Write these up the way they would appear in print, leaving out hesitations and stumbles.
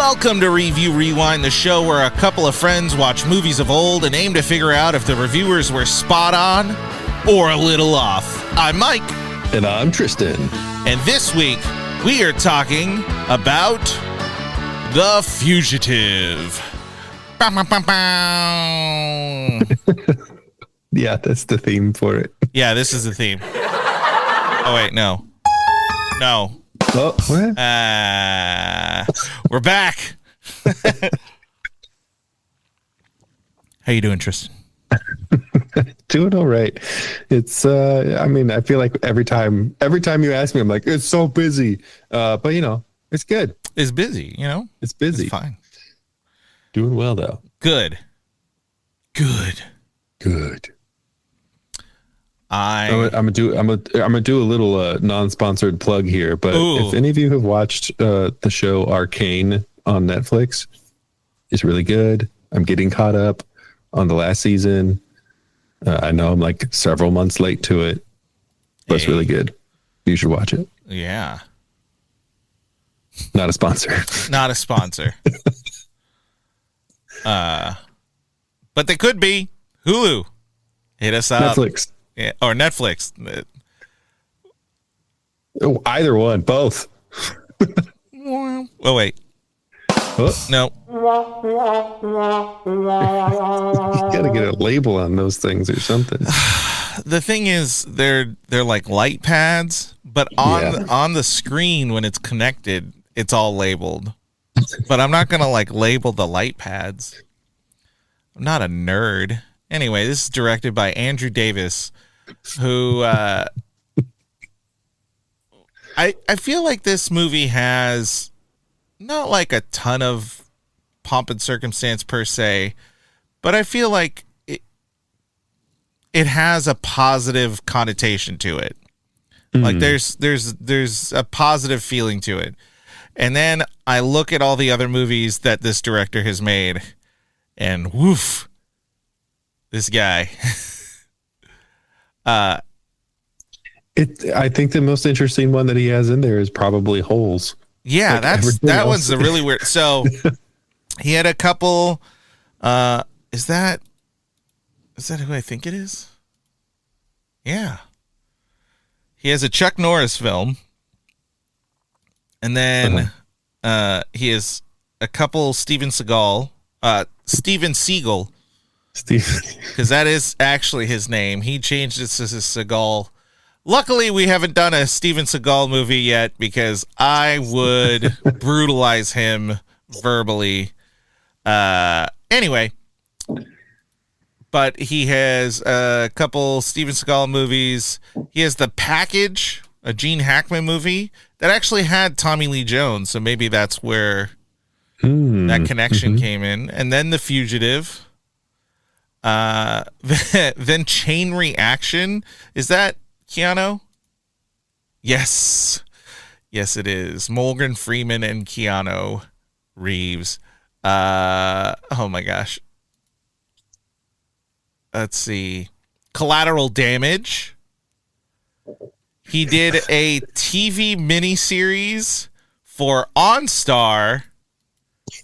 Welcome to Review Rewind, the show where a couple of friends watch movies of old and aim to figure out if the reviewers were spot on or a little off. I'm Mike. And I'm Tristan. And this week, we are talking about The Fugitive. Yeah, that's the theme for it. Yeah, this is the theme. Oh, wait, no. No. Oh, what? We're back. How you doing, Tristan? Doing all right. It's I feel like every time you ask me, I'm like, it's so busy. But it's good. It's busy, It's busy. It's fine. Doing well though. Good. I'm gonna do a little non-sponsored plug here, but if any of you have watched the show Arcane on Netflix, it's really good. I'm getting caught up on the last season. I know I'm like several months late to it, but it's really good. You should watch it. Yeah. Not a sponsor. Not a sponsor. But they could be. Hulu. Hit us up. Netflix. Yeah, or Netflix. Oh, either one. Both. Oh, wait. Oh. No. You gotta get a label on those things or something. The thing is, they're like light pads, but on the screen when it's connected, it's all labeled. But I'm not gonna label the light pads. I'm not a nerd. Anyway, this is directed by Andrew Davis, who I feel like this movie has not like a ton of pomp and circumstance per se, but I feel like it has a positive connotation to it. Like there's a positive feeling to it. And then I look at all the other movies that this director has made, and woof, this guy. I think the most interesting one that he has in there is probably Holes. Yeah, that one's a really weird. So he had a couple. Is that who I think it is? Yeah. He has a Chuck Norris film, and then he has a couple Steven Seagal, because that is actually his name. He changed it to Seagal. Luckily, we haven't done a Steven Seagal movie yet because I would brutalize him verbally. Anyway, but he has a couple Steven Seagal movies. He has The Package, a Gene Hackman movie that actually had Tommy Lee Jones, so maybe that's where that connection came in. And then The Fugitive. Then Chain Reaction. Is that Keanu? Yes, it is. Morgan Freeman and Keanu Reeves. Oh my gosh. Let's see. Collateral Damage. He did a TV miniseries for OnStar,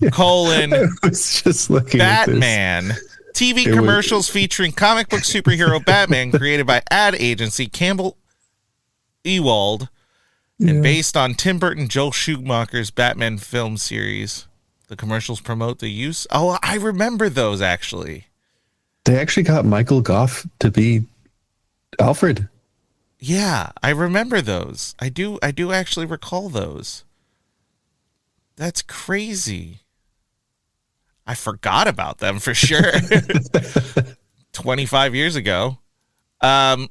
I was just looking Batman. at this. TV commercials featuring comic book superhero Batman, created by ad agency Campbell Ewald, and based on Tim Burton Joel Schumacher's Batman film series. The commercials promote the use. Oh, I remember those actually. They actually got Michael Goff to be Alfred. Yeah, I remember those. I do actually recall those. That's crazy. I forgot about them for sure. 25 years ago. And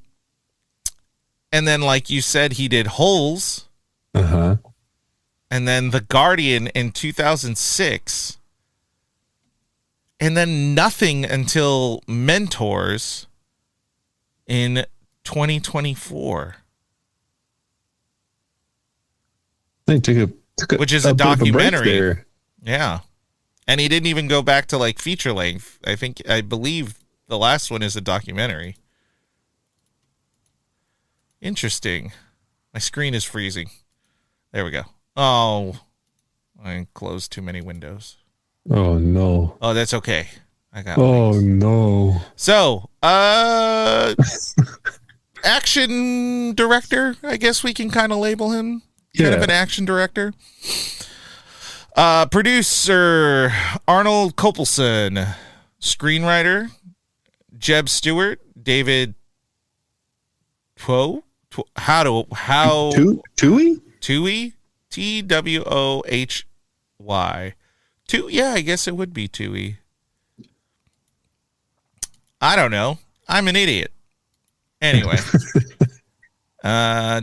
then, like you said, he did Holes. Uh-huh. And then The Guardian in 2006. And then nothing until Mentors in 2024. They took which is a bit of a break documentary. there. Yeah. And he didn't even go back to feature length. I believe the last one is a documentary. Interesting. My screen is freezing. There we go. Oh, I closed too many windows. Oh, no. Oh, that's okay. I got no. So, action director, I guess we can kind of label him. Kind of an action director. Producer, Arnold Kopelson. Screenwriter, Jeb Stuart. David Twohy? Twohy? Twohy. Yeah, I guess it would be Twohy. I don't know. I'm an idiot. Anyway.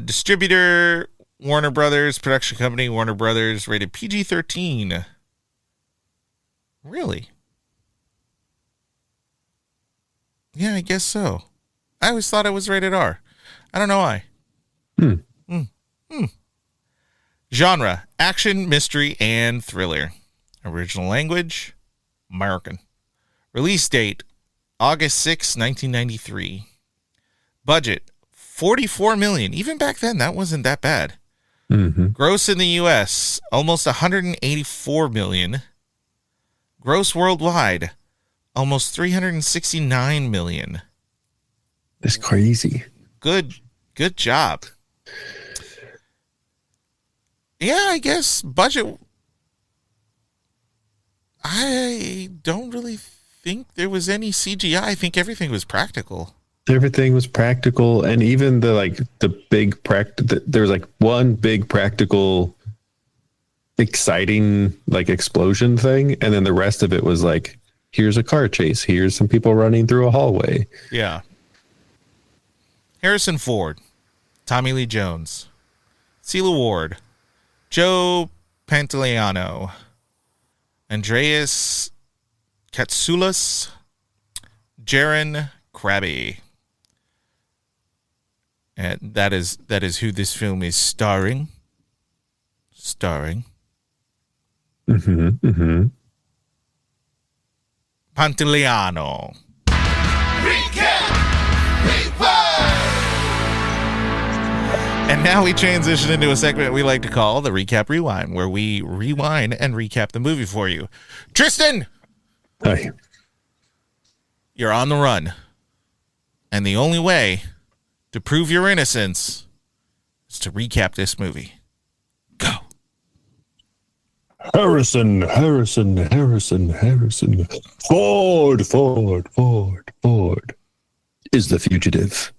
Distributor, Warner Brothers, production company, Warner Brothers, rated PG-13. Really? Yeah, I guess so. I always thought it was rated R. I don't know why. Genre, action, mystery, and thriller. Original language, American. Release date, August 6, 1993. Budget, $44 million. Even back then, that wasn't that bad. Mm-hmm. Gross in the U.S., almost $184 million. Gross worldwide, almost $369 million. That's crazy. Good job. Yeah, I guess budget. I don't really think there was any CGI. I think everything was practical. Everything was practical, and even the big there was one big practical, exciting explosion thing, and then the rest of it was here's a car chase, here's some people running through a hallway. Yeah. Harrison Ford, Tommy Lee Jones, Celia Ward, Joe Pantoliano, Andreas Katsoulas, Jaron Krabby. And that is who this film is starring. Pantoliano. Recap! Rewind! And now we transition into a segment we like to call the Recap Rewind, where we rewind and recap the movie for you. Tristan! Hi. You're on the run. And the only way to prove your innocence is to recap this movie. Go. Harrison. Ford is the fugitive.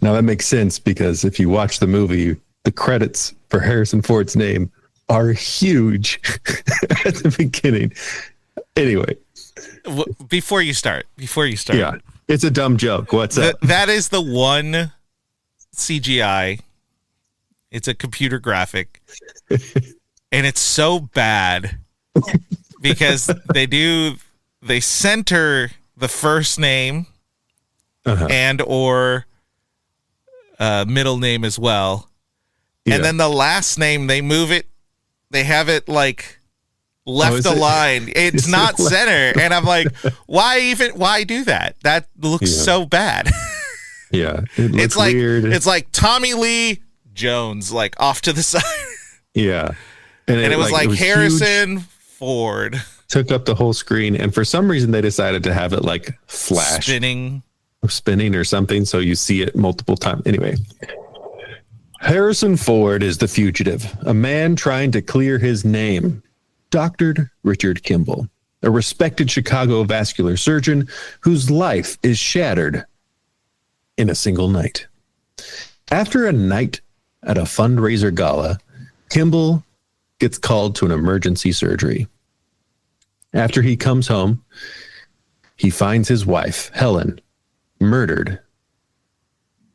Now that makes sense because if you watch the movie, the credits for Harrison Ford's name are huge at the beginning. Anyway. Before you start. Yeah, it's a dumb joke. What's up? That is the one CGI. It's a computer graphic. And it's so bad because they center the first name and or middle name as well. Yeah. And then the last name, they move it. They have it left aligned. It's not center. And I'm like, why do that? That looks so bad. Yeah. It's weird. It's like Tommy Lee Jones, off to the side. Yeah. And it was Harrison Ford. Took up the whole screen. And for some reason, they decided to have it flash. Spinning or something. So you see it multiple times. Anyway. Harrison Ford is the fugitive, a man trying to clear his name. Dr. Richard Kimball, a respected Chicago vascular surgeon whose life is shattered in a single night. After a night at a fundraiser gala, Kimball gets called to an emergency surgery. After he comes home, he finds his wife, Helen, murdered.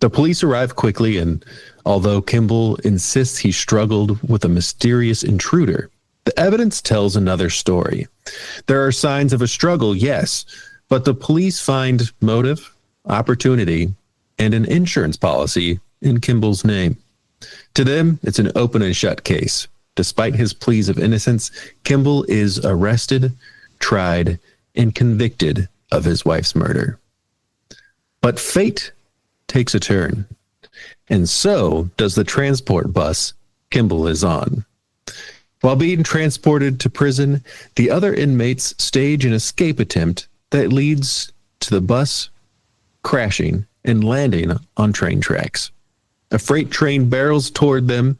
The police arrive quickly, and although Kimball insists he struggled with a mysterious intruder, the evidence tells another story. There are signs of a struggle, yes, but the police find motive, opportunity, and an insurance policy in Kimball's name. To them, it's an open and shut case. Despite his pleas of innocence, Kimball is arrested, tried, and convicted of his wife's murder. But fate takes a turn, and so does the transport bus Kimball is on. While being transported to prison, the other inmates stage an escape attempt that leads to the bus crashing and landing on train tracks. A freight train barrels toward them,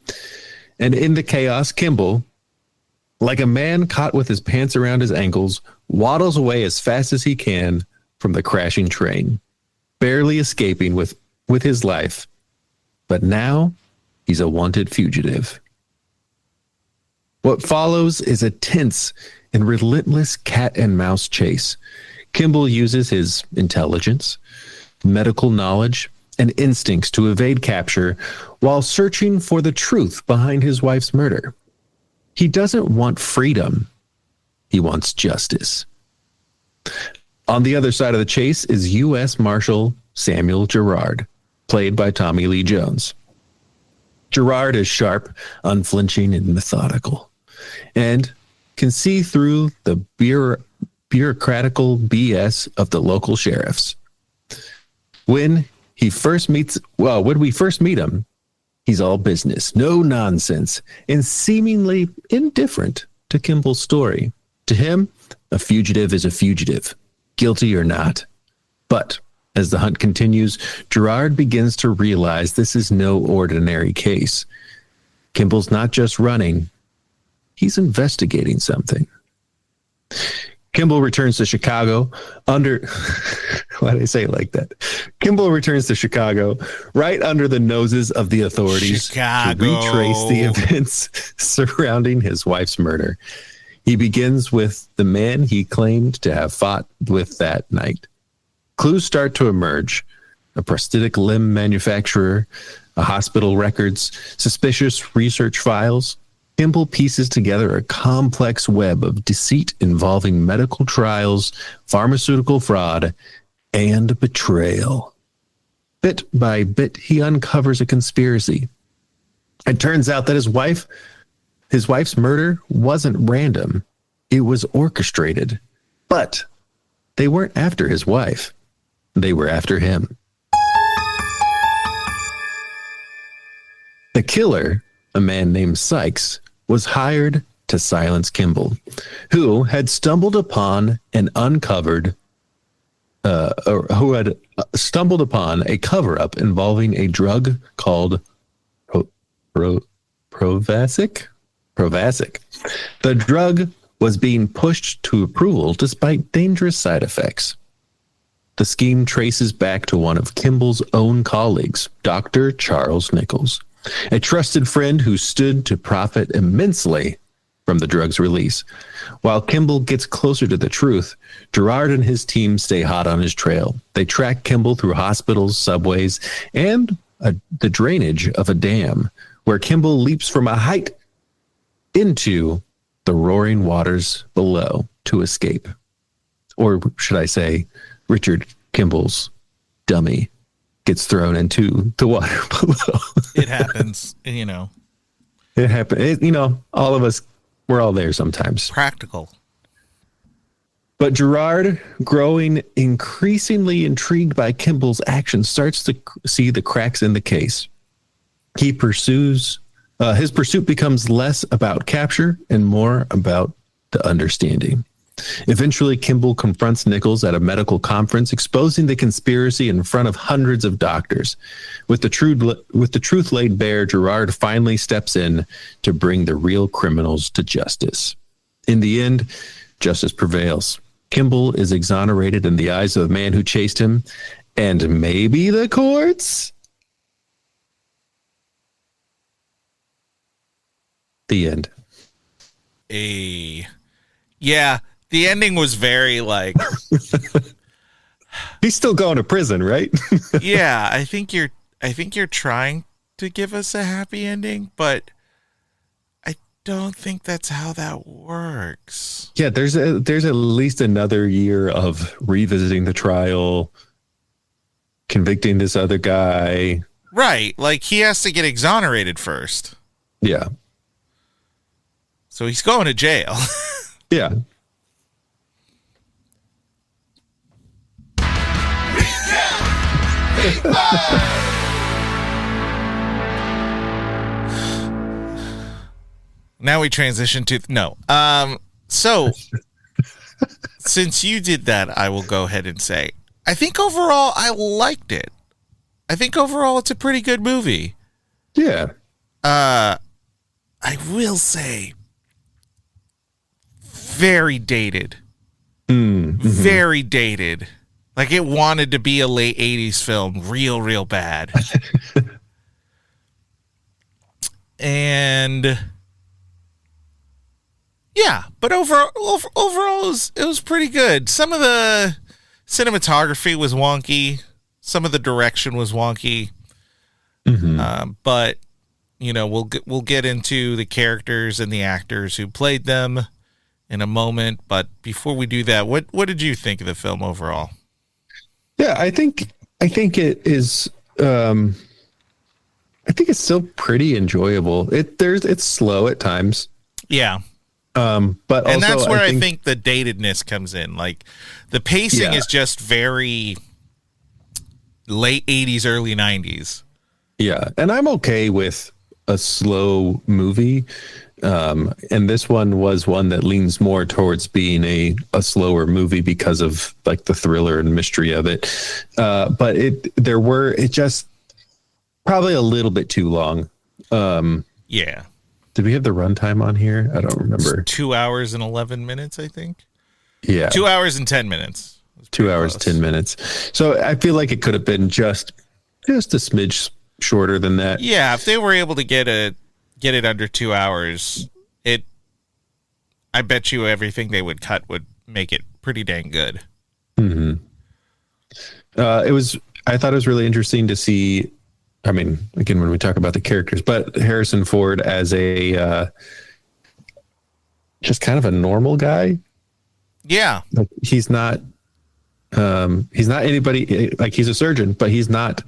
and in the chaos, Kimball, like a man caught with his pants around his ankles, waddles away as fast as he can from the crashing train, barely escaping with his life. But now he's a wanted fugitive. What follows is a tense and relentless cat and mouse chase. Kimball uses his intelligence, medical knowledge, and instincts to evade capture while searching for the truth behind his wife's murder. He doesn't want freedom. He wants justice. On the other side of the chase is U.S. Marshal Samuel Gerard, played by Tommy Lee Jones. Gerard is sharp, unflinching, and methodical, and can see through the bureaucratical BS of the local sheriffs. When we first meet him, he's all business, no nonsense, and seemingly indifferent to Kimball's story. To him, a fugitive is a fugitive, guilty or not. But as the hunt continues, Gerard begins to realize this is no ordinary case. Kimball's not just running, he's investigating something. Kimball returns to Chicago under... Why did I say it like that? Kimball returns to Chicago right under the noses of the authorities to retrace the events surrounding his wife's murder. He begins with the man he claimed to have fought with that night. Clues start to emerge. A prosthetic limb manufacturer, a hospital records, suspicious research files. Kimball pieces together a complex web of deceit involving medical trials, pharmaceutical fraud, and betrayal. Bit by bit, he uncovers a conspiracy. It turns out that his wife's murder wasn't random. It was orchestrated. But they weren't after his wife. They were after him. The killer, a man named Sykes, was hired to silence Kimball, who had stumbled upon a cover-up involving a drug called Provasic. The drug was being pushed to approval despite dangerous side effects. The scheme traces back to one of Kimball's own colleagues, Dr. Charles Nichols, a trusted friend who stood to profit immensely from the drug's release. While Kimball gets closer to the truth, Gerard and his team stay hot on his trail. They track Kimball through hospitals, subways, and the drainage of a dam, where Kimball leaps from a height into the roaring waters below to escape. Or should I say, Richard Kimball's dummy gets thrown into the water below. It happens, you know. It happened. All of us, we're all there sometimes. Practical. But Gerard, growing increasingly intrigued by Kimball's actions, starts to see the cracks in the case. His pursuit becomes less about capture and more about the understanding. Eventually, Kimball confronts Nichols at a medical conference, exposing the conspiracy in front of hundreds of doctors. With the truth laid bare, Gerard finally steps in to bring the real criminals to justice. In the end, justice prevails. Kimball is exonerated in the eyes of the man who chased him, and maybe the courts. The end. Yeah. The ending was very like... He's still going to prison, right? Yeah, I think you're trying to give us a happy ending, but I don't think that's how that works. Yeah, there's at least another year of revisiting the trial, convicting this other guy. Right, like he has to get exonerated first. Yeah. So he's going to jail. Yeah. Now we transition to no. So since you did that, I will go ahead and say I think overall I liked it. I think overall it's a pretty good movie. Yeah. I will say very dated. Mm-hmm. Very dated. Like it wanted to be a late 80s film real bad. And yeah, but overall it was pretty good. Some of the cinematography was wonky. Some of the direction was wonky. Mm-hmm. But you know, we'll get into the characters and the actors who played them in a moment. But before we do that, what did you think of the film overall? Yeah, I think it is. I think it's still pretty enjoyable. It's slow at times. Yeah. But and also, that's where I think the datedness comes in. Like the pacing is just very late 80s, early 90s. Yeah. And I'm okay with a slow movie. And this one was one that leans more towards being a slower movie because of like the thriller and mystery of it. But it just probably a little bit too long. Yeah. Did we have the runtime on here? I don't remember. It's 2 hours and 11 minutes, I think. Yeah. 2 hours and 10 minutes. 2 hours, close. 10 minutes. So I feel like it could have been just a smidge shorter than that. Yeah. If they were able to get it under 2 hours, I bet you everything they would cut would make it pretty dang good. Mm-hmm. I thought it was really interesting to see. I mean, again, when we talk about the characters, but Harrison Ford as a just kind of a normal guy. Yeah. Like he's not anybody, like he's a surgeon, but he's not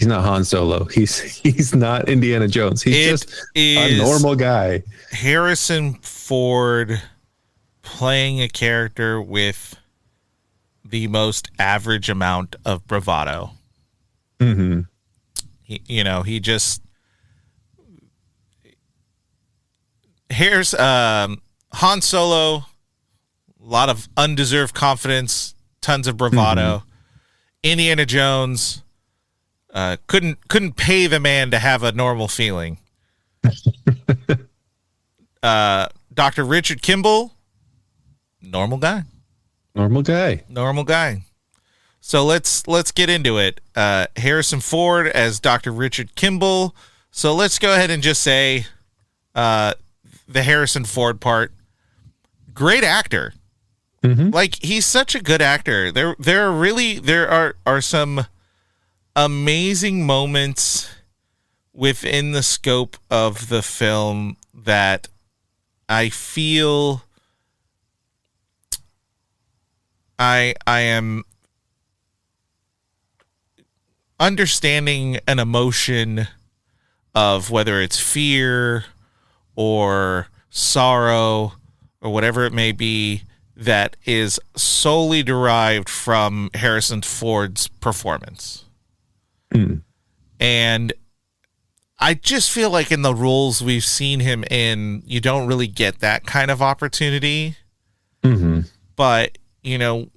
Han Solo. He's not Indiana Jones. He's just a normal guy. Harrison Ford playing a character with the most average amount of bravado. Mm-hmm. Here's Han Solo, a lot of undeserved confidence, tons of bravado. Mm-hmm. Indiana Jones couldn't pay the man to have a normal feeling. Dr. Richard Kimball, normal guy. So let's get into it. Harrison Ford as Dr. Richard Kimball. So let's go ahead and just say the Harrison Ford part. Great actor. Mm-hmm. Like he's such a good actor. There are some amazing moments within the scope of the film that I feel I am understanding an emotion of whether it's fear or sorrow or whatever it may be that is solely derived from Harrison Ford's performance. Mm. And I just feel like in the roles we've seen him in, you don't really get that kind of opportunity. Mm-hmm. But, you know,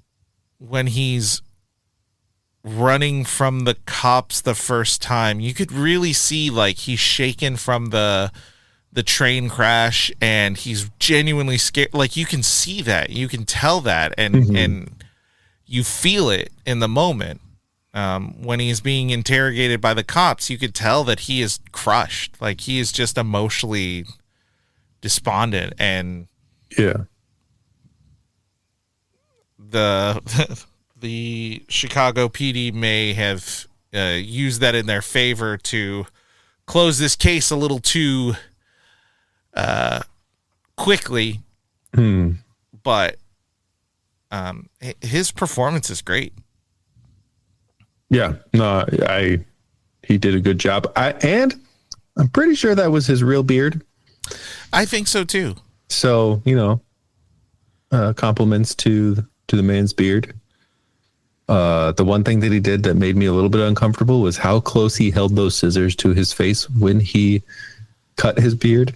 when he's running from the cops the first time, you could really see like he's shaken from the train crash and he's genuinely scared. Like you can see that, you can tell that, and mm-hmm. and you feel it in the moment. When he's being interrogated by the cops, you could tell that he is crushed. Like he is just emotionally despondent, and yeah, the Chicago PD may have used that in their favor to close this case a little too quickly. But his performance is great. Yeah, no, he did a good job. And I'm pretty sure that was his real beard. I think so too. So, you know, compliments to the man's beard. The one thing that he did that made me a little bit uncomfortable was how close he held those scissors to his face when he cut his beard.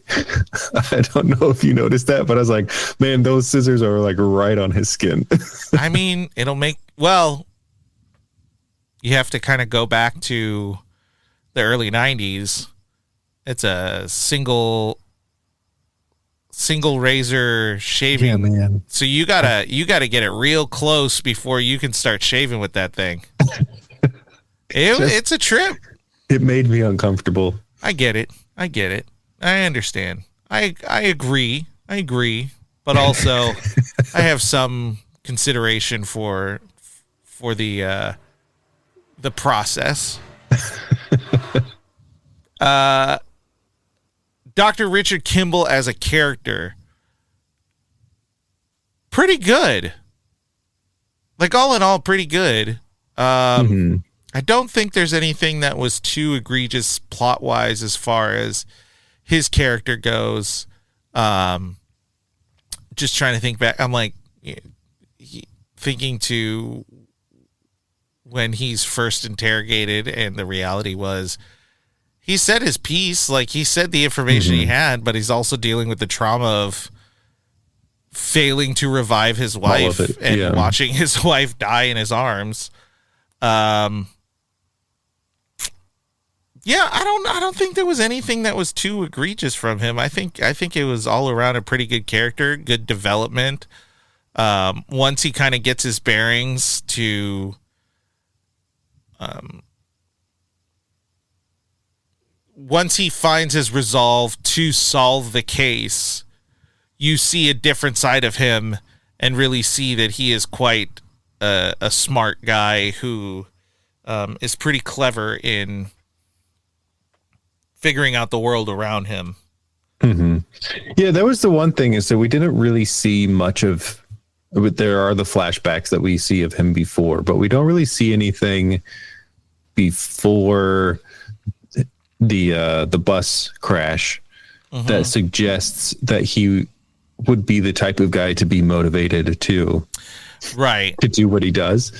I don't know if you noticed that, but I was like, man, those scissors are like right on his skin. I mean, you have to kind of go back to the early 90s. It's a single razor shaving. Yeah, man. So you gotta get it real close before you can start shaving with that thing. It's a trip. It made me uncomfortable. I get it. I understand. I agree. But also, I have some consideration for the process. Dr. Richard Kimball as a character, pretty good. Like, all in all, pretty good. I don't think there's anything that was too egregious plot-wise as far as his character goes. Just trying to think back. I'm like, thinking to when he's first interrogated, and the reality was he said his piece. Like, he said the information he had, but he's also dealing with the trauma of failing to revive his wife and watching his wife die in his arms. Yeah, I don't think there was anything that was too egregious from him. I think it was all around a pretty good character, good development. Once he kind of gets his bearings to once he finds his resolve to solve the case, you see a different side of him and really see that he is quite a smart guy who is pretty clever in figuring out the world around him. Mm-hmm. Yeah, that was the one thing, is that we didn't really see much of. There are the flashbacks that we see of him before, but we don't really see anything before the bus crash that suggests that he would be the type of guy to be motivated to do what he does.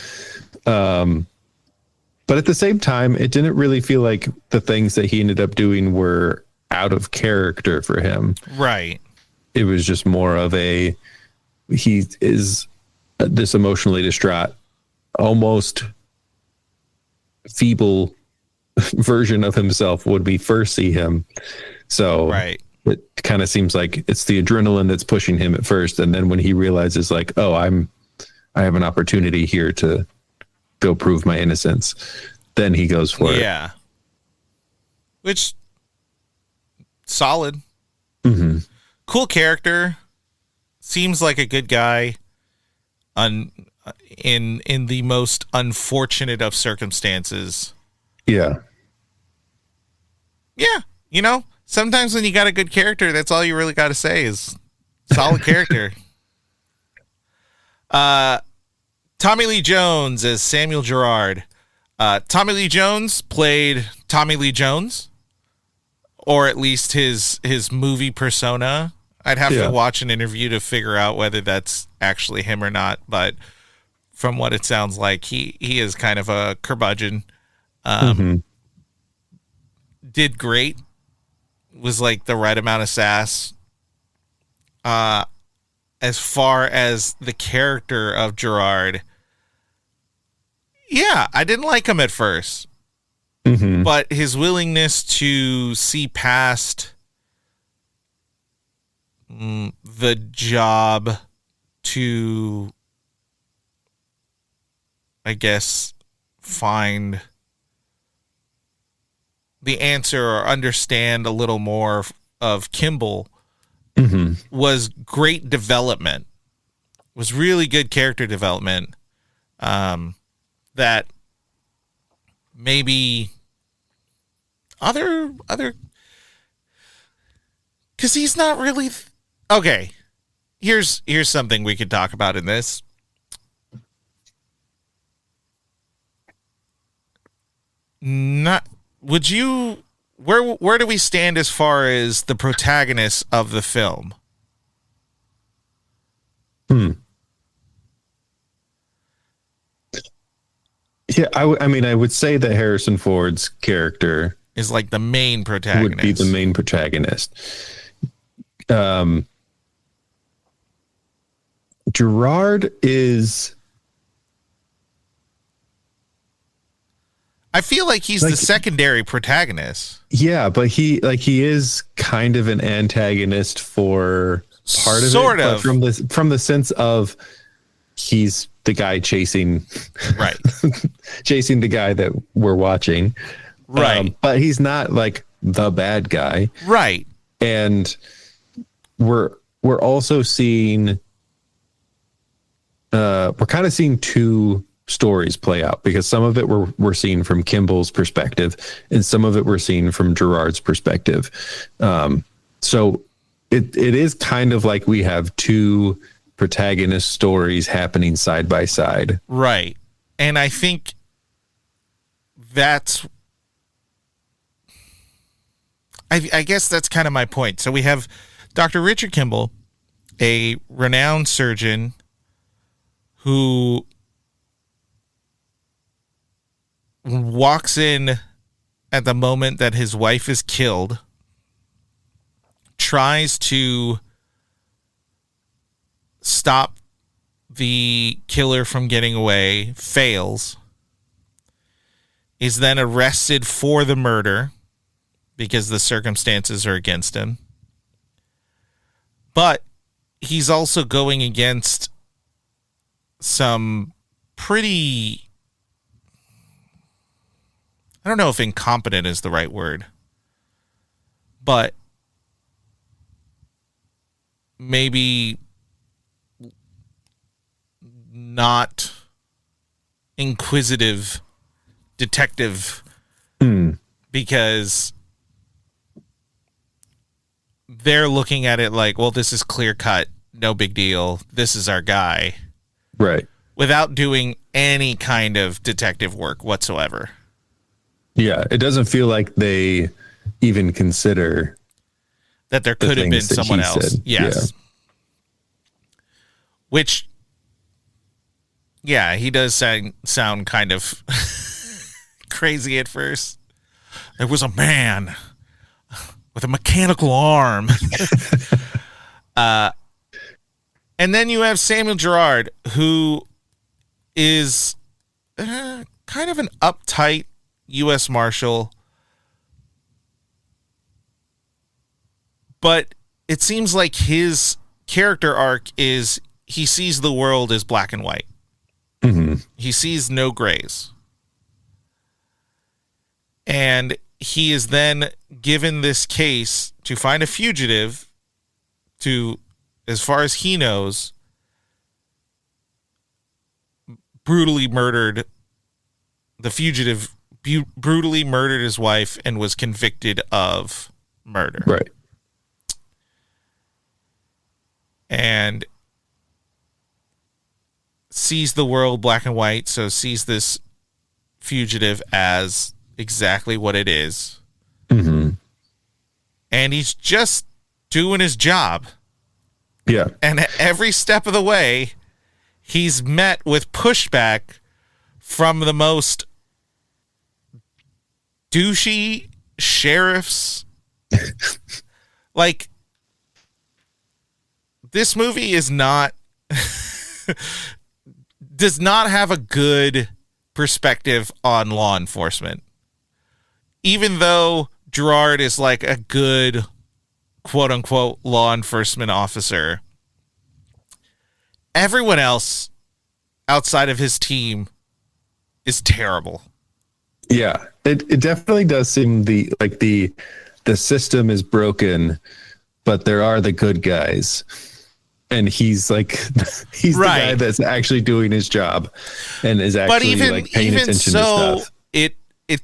But at the same time, it didn't really feel like the things that he ended up doing were out of character for him. Right. It was just more of he is this emotionally distraught, almost feeble version of himself when we first see him. So it kind of seems like it's the adrenaline that's pushing him at first. And then when he realizes, like, oh, I have an opportunity here to go prove my innocence, then he goes for it. Yeah. Which, solid. Mm-hmm. Cool character. Seems like a good guy. In the most unfortunate of circumstances. Yeah. Yeah. You know, sometimes when you got a good character, that's all you really got to say is solid character. Tommy Lee Jones as Samuel Gerard. Tommy Lee Jones played Tommy Lee Jones, or at least his movie persona. I'd have to watch an interview to figure out whether that's actually him or not, but from what it sounds like, he is kind of a curmudgeon. Did great. Was like the right amount of sass. As far as the character of Gerard, yeah, I didn't like him at first. But his willingness to see past the job to, I guess, find the answer or understand a little more of Kimball was great development. Was really good character development. That maybe other because he's not really okay. Here's something we could talk about in this. Not would you where do we stand as far as the protagonist of the film? Yeah, I mean, I would say that Harrison Ford's character is like the main would protagonist. be the main protagonist. Gerard is. I feel like he's the secondary protagonist. Yeah, but he is kind of an antagonist for part of it. Sort of. From the sense of he's the guy chasing the guy that we're watching. Right. But he's not like the bad guy. Right. And we're also seeing we're kind of seeing two stories play out, because some of it we're seeing from Kimball's perspective and some of it we're seeing from Gerard's perspective. So it is kind of like we have two protagonist stories happening side by side. Right. And I think that's, I guess that's kind of my point. So we have Dr. Richard Kimball, a renowned surgeon who walks in at the moment that his wife is killed, tries to stop the killer from getting away, fails, is then arrested for the murder because the circumstances are against him. But he's also going against some pretty, I don't know if incompetent is the right word, but maybe not inquisitive detective, because they're looking at it like, well, this is clear cut, no big deal, this is our guy. Right. Without doing any kind of detective work whatsoever. Yeah, it doesn't feel like they even consider that there could have been someone else. Said. Yes. Yeah. Which, yeah, he does sound kind of crazy at first. There was a man with a mechanical arm. And then you have Samuel Gerard, who is kind of an uptight U.S. Marshal, but it seems like his character arc is he sees the world as black and white. Mm-hmm. He sees no grays. And he is then given this case to find a fugitive to, as far as he knows, brutally murdered the fugitive. Brutally murdered his wife and was convicted of murder. Right. And sees the world black and white, so sees this fugitive as exactly what it is. Mm-hmm. And he's just doing his job. Yeah. And at every step of the way, he's met with pushback from the most douchey sheriffs. Like, this movie is not does not have a good perspective on law enforcement. Even though Gerard is like a good quote unquote law enforcement officer, everyone else outside of his team is terrible. Yeah, it definitely does seem the system is broken, but there are the good guys, and he's like he's the guy that's actually doing his job and is actually like paying attention to stuff. It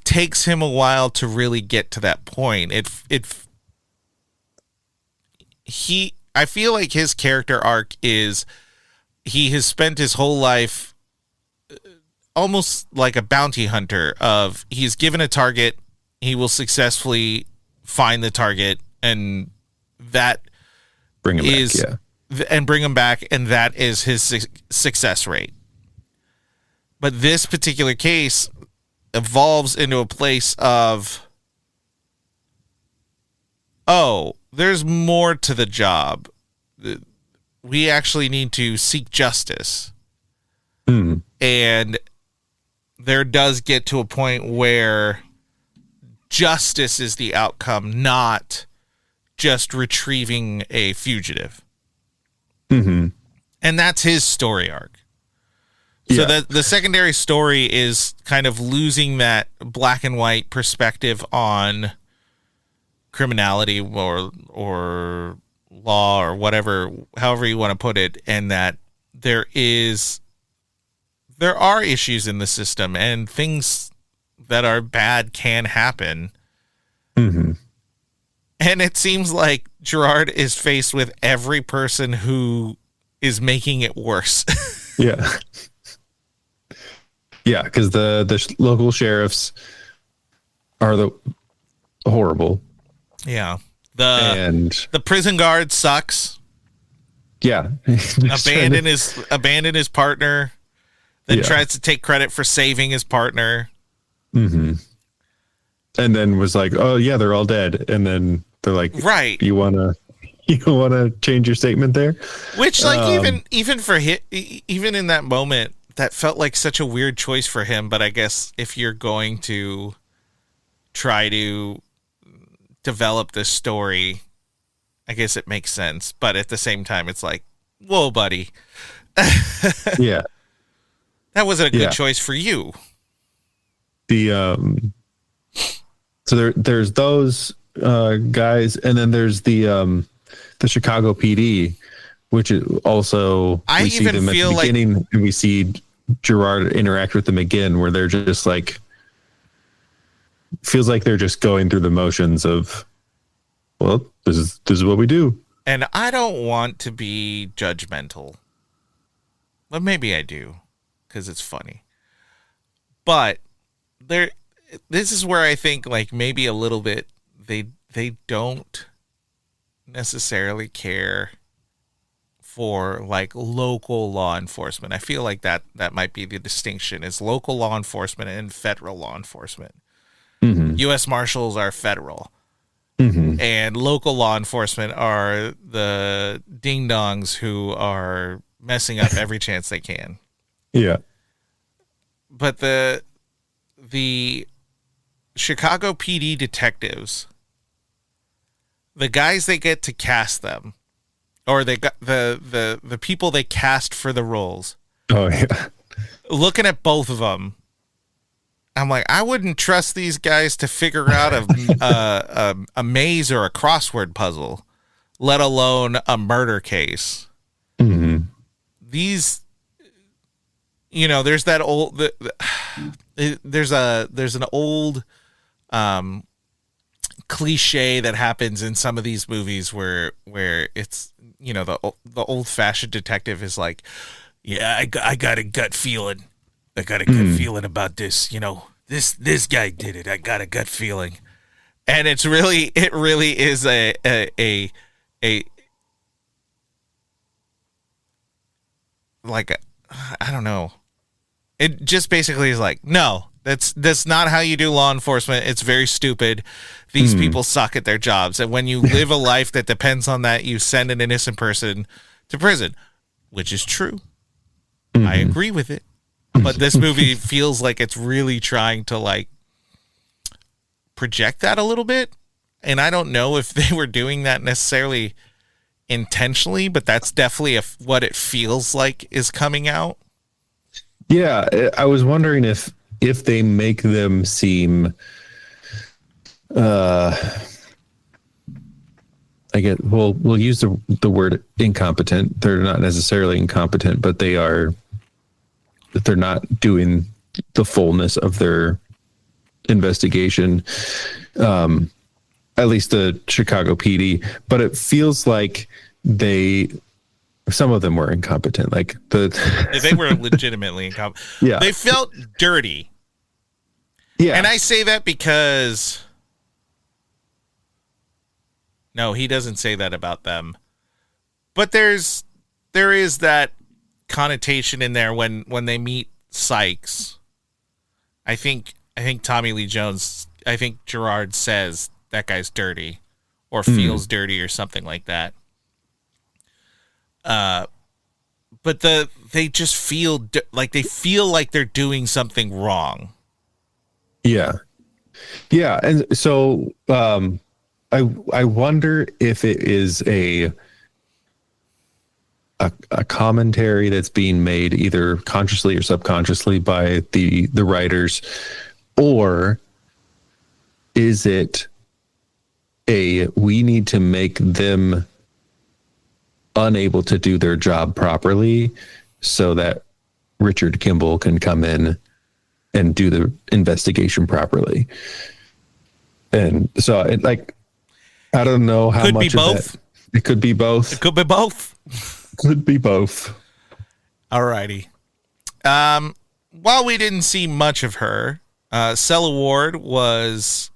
takes him a while to really get to that point. I feel like his character arc is he has spent his whole life almost like a bounty hunter of he's given a target, he will successfully find the target, and that bring him back, and that is his success rate. But this particular case evolves into a place of oh, there's more to the job. We actually need to seek justice. And there does get to a point where justice is the outcome, not just retrieving a fugitive. And that's his story arc. So the secondary story is kind of losing that black and white perspective on criminality or law or whatever, however you want to put it, and that there are issues in the system and things that are bad can happen. And it seems like Gerard is faced with every person who is making it worse. Yeah, because the local sheriffs are the horrible. Yeah. The prison guard sucks. Yeah. Abandon his partner, then tries to take credit for saving his partner. And then was like, oh yeah, they're all dead. And then they're like, right. You wanna change your statement there? Which, like, even for even in that moment, that felt like such a weird choice for him. But I guess if you're going to try to develop this story, I guess it makes sense. But at the same time, it's like, whoa, buddy. Yeah. That wasn't a good choice for you. So there's those guys, and then there's the Chicago PD, which is also we see them at the beginning, and we see Gerard interact with them again, where they're just like, feels like they're just going through the motions of, well, this is what we do. And I don't want to be judgmental, but maybe I do, because it's funny. But this is where I think, like, maybe a little bit they don't necessarily care for, like, local law enforcement. I feel like that might be the distinction, is local law enforcement and federal law enforcement. U.S. Marshals are federal. And local law enforcement are the ding-dongs who are messing up every chance they can. Yeah. But the Chicago PD detectives, the guys they get to cast them, or they got the people they cast for the roles. Oh yeah. Looking at both of them, I'm like, I wouldn't trust these guys to figure out a maze or a crossword puzzle, let alone a murder case. These, there's that old, there's an old cliche that happens in some of these movies where it's, the old fashioned detective is like, yeah, I got a gut feeling. I got a gut feeling about this. This guy did it. I got a gut feeling, and it really is a like I don't know. It just basically is like, no, that's not how you do law enforcement. It's very stupid. These people suck at their jobs, and when you live a life that depends on that, you send an innocent person to prison, which is true. I agree with it. But this movie feels like it's really trying to, like, project that a little bit. And I don't know if they were doing that necessarily intentionally, but that's definitely what it feels like is coming out. Yeah, I was wondering if they make them seem, we'll use the word incompetent. They're not necessarily incompetent, but they're not doing the fullness of their investigation, at least the Chicago PD. But it feels like some of them were incompetent. Like they were legitimately incompetent. Yeah, they felt dirty. Yeah, and I say that because no, he doesn't say that about them. But there is that connotation in there when they meet Sykes. I think Tommy Lee Jones, I think Gerard says that guy's dirty, or feels dirty or something like that. But they just feel like they're doing something wrong. Yeah. Yeah. And so I wonder if it is a commentary that's being made either consciously or subconsciously by the writers, or is it we need to make them unable to do their job properly so that Richard Kimball can come in and do the investigation properly. And so I don't know how could much be of both. that. It could be both. It could be both. Could be both. Alrighty. While we didn't see much of her, Cella Ward was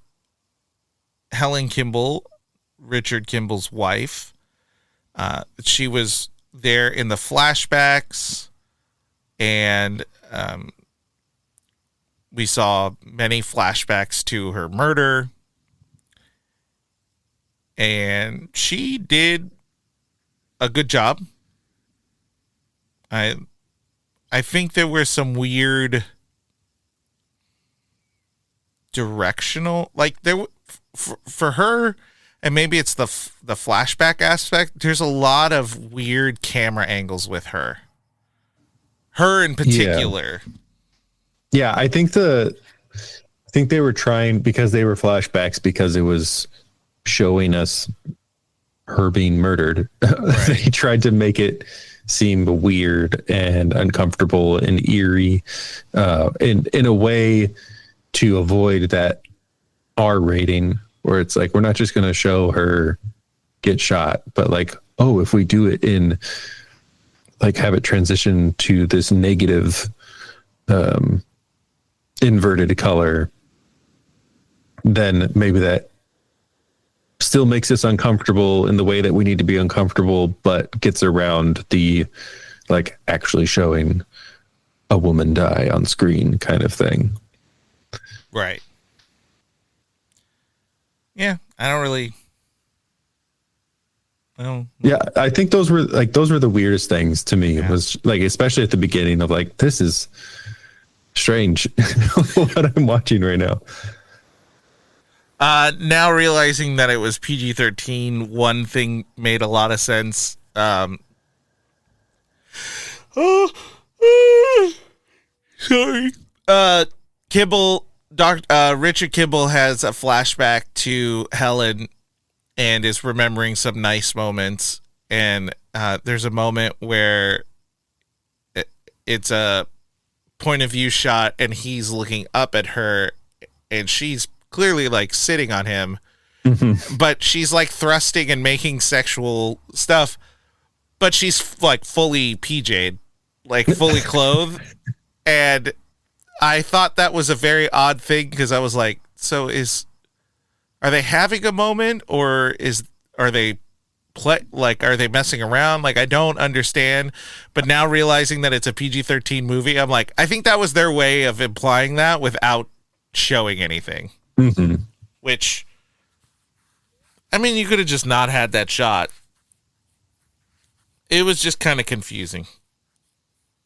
Helen Kimball, Richard Kimball's wife. She was there in the flashbacks, and we saw many flashbacks to her murder. And she did a good job. I think there were some weird directional, like there for her, and maybe it's the flashback aspect. There's a lot of weird camera angles with her. Her in particular. Yeah, I think they were trying, because they were flashbacks, because it was showing us her being murdered. Right. They tried to make it seem weird and uncomfortable and eerie, in a way to avoid that R rating, where it's like, we're not just going to show her get shot, but like, oh, if we do it in, like, have it transition to this negative, inverted color, then maybe that still makes us uncomfortable in the way that we need to be uncomfortable, but gets around the, like, actually showing a woman die on screen kind of thing. Right. Yeah, I don't. Yeah, I think those were the weirdest things to me. Yeah. Was like, especially at the beginning of like, this is strange what I'm watching right now. Now realizing that it was PG-13, one thing made a lot of sense. Sorry. Richard Kimball has a flashback to Helen and is remembering some nice moments. And there's a moment where it's a point of view shot and he's looking up at her and she's clearly like sitting on him, but she's like thrusting and making sexual stuff, but she's like fully PJ'd, like fully clothed. And I thought that was a very odd thing, because I was like, so are they having a moment, or are they messing around? Like, I don't understand. But now realizing that it's a PG-13 movie, I'm like, I think that was their way of implying that without showing anything. Mm-hmm. Which, I mean, you could have just not had that shot. It was just kind of confusing.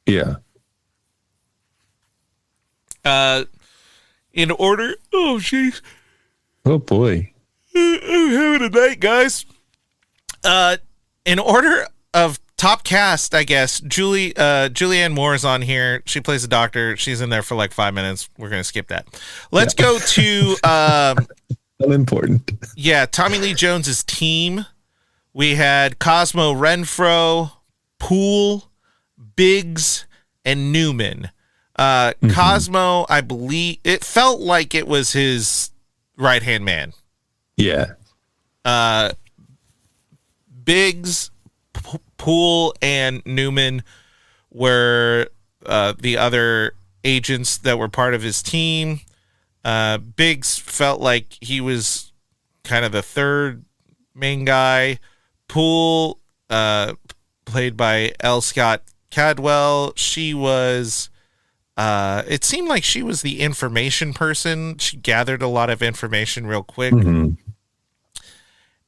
Yeah. In order. Oh, jeez. Oh boy. I'm having a night, guys. In order of top cast, I guess, Julianne Moore is on here. She plays a doctor. She's in there for like 5 minutes. We're going to skip that. Let's go to unimportant. Yeah, Tommy Lee Jones's team. We had Cosmo Renfro, Poole, Biggs, and Newman. Cosmo, I believe it felt like it was his right-hand man. Yeah. Biggs, Poole, and Newman were the other agents that were part of his team. Biggs felt like he was kind of the third main guy. Poole, played by L. Scott Cadwell, she was... it seemed like she was the information person. She gathered a lot of information real quick. Mm-hmm.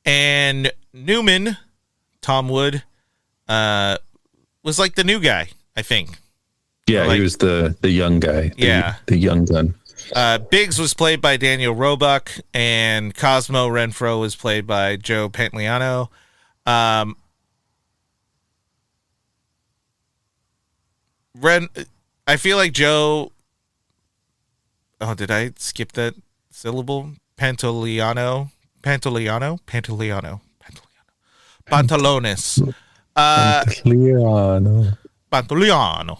And Newman, Tom Wood, was like the new guy, I think. Yeah, he was the young guy. The young gun. Biggs was played by Daniel Roebuck, and Cosmo Renfro was played by Joe Pantoliano. I feel like Joe. Oh, did I skip that syllable? Pantalones. Pantoliano. Pantoliano.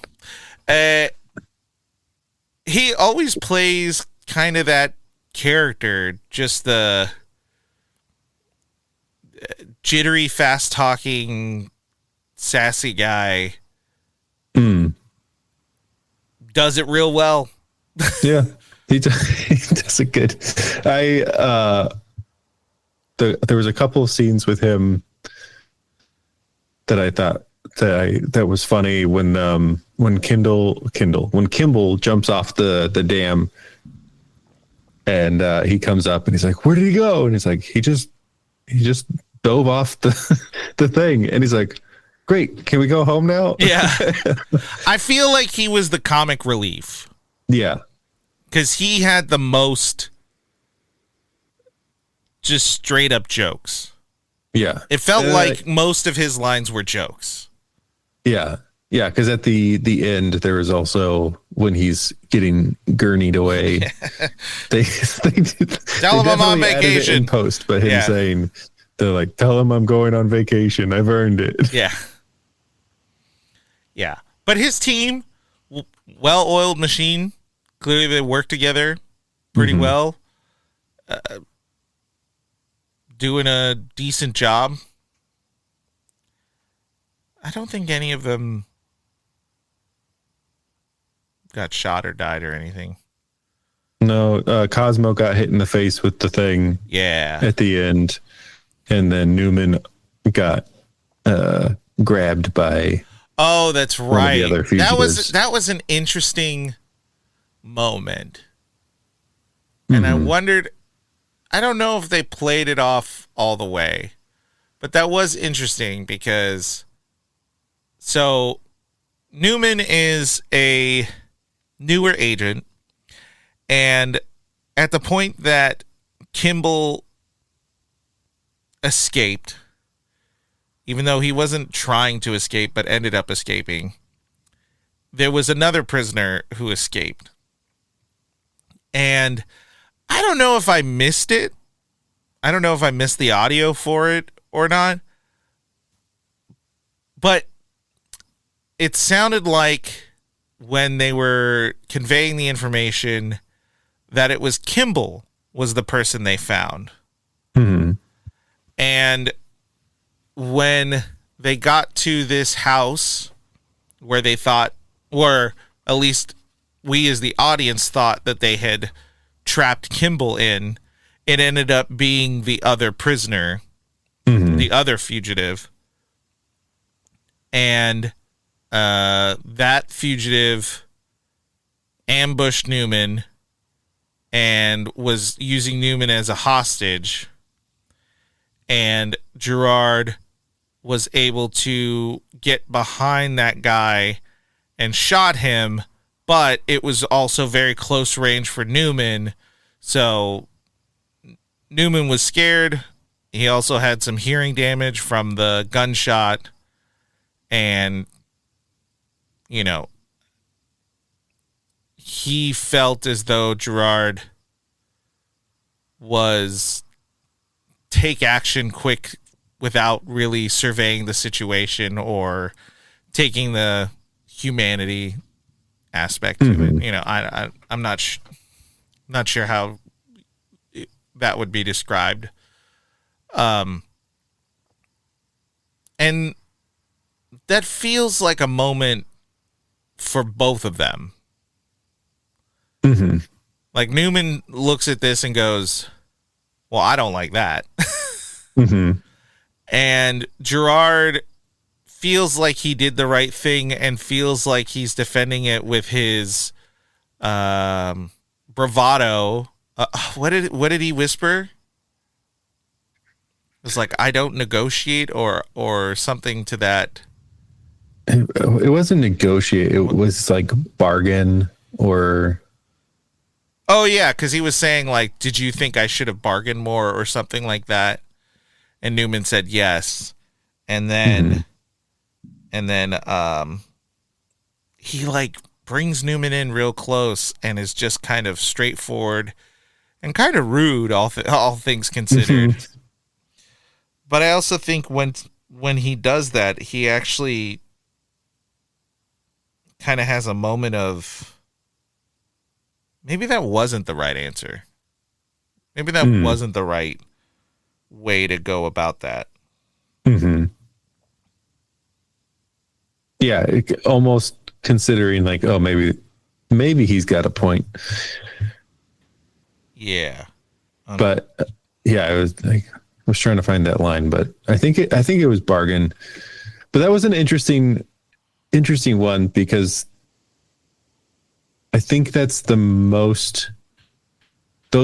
He always plays kind of that character, just the jittery, fast-talking, sassy guy. Does it real well. Yeah, he does it good. There was a couple of scenes with him that I thought that was funny when Kimball jumps off the dam, and he comes up and he's like, "Where did he go?" And he's like, he just dove off the thing, and he's like, "Great, can we go home now?" Yeah. I feel like he was the comic relief. Yeah. Because he had the most just straight up jokes. Yeah. It felt like most of his lines were jokes. Yeah. Yeah. Because at the end, there was also when he's getting gurneyed away. they tell him I'm on vacation. In post, but him saying, they're like, "Tell him I'm going on vacation. I've earned it." Yeah. Yeah. But his team, well-oiled machine. Clearly they work together pretty well. Doing a decent job. I don't think any of them got shot or died or anything. No, Cosmo got hit in the face with the thing. Yeah. At the end. And then Newman got grabbed by... Oh, that's right. One of the other fugitives. That was an interesting moment. And I wondered, I don't know if they played it off all the way, but that was interesting because so Newman is a newer agent, and at the point that Kimball escaped, even though he wasn't trying to escape but ended up escaping, there was another prisoner who escaped. And I don't know if I missed it. I don't know if I missed the audio for it or not. But it sounded like when they were conveying the information that it was Kimball was the person they found. And when they got to this house where they thought, or at least we as the audience thought that they had trapped Kimball in, it ended up being the other prisoner, the other fugitive. And that fugitive ambushed Newman and was using Newman as a hostage. And Gerard was able to get behind that guy and shot him, but it was also very close range for Newman. So Newman was scared. He also had some hearing damage from the gunshot. And, you know, he felt as though Gerard was take action quick without really surveying the situation or taking the humanity aspect to it. You know, I'm not sure how that would be described. And that feels like a moment for both of them. Like Newman looks at this and goes, "Well, I don't like that." And Gerard feels like he did the right thing and feels like he's defending it with his bravado. What did he whisper? was like, I don't negotiate or something to that. It wasn't negotiate. It was like bargain or. Oh yeah, because he was saying like, did you think I should have bargained more or something like that? And Newman said yes, and then he like brings Newman in real close and is just kind of straightforward and kind of rude, all things considered. But I also think when he does that, he actually kind of has a moment of maybe that wasn't the right answer. Maybe that wasn't the right way to go about that. Mm-hmm. Yeah, almost considering like, oh, maybe he's got a point. Yeah. But yeah, I was trying to find that line, but I think it was bargain. But that was an interesting one because I think that's those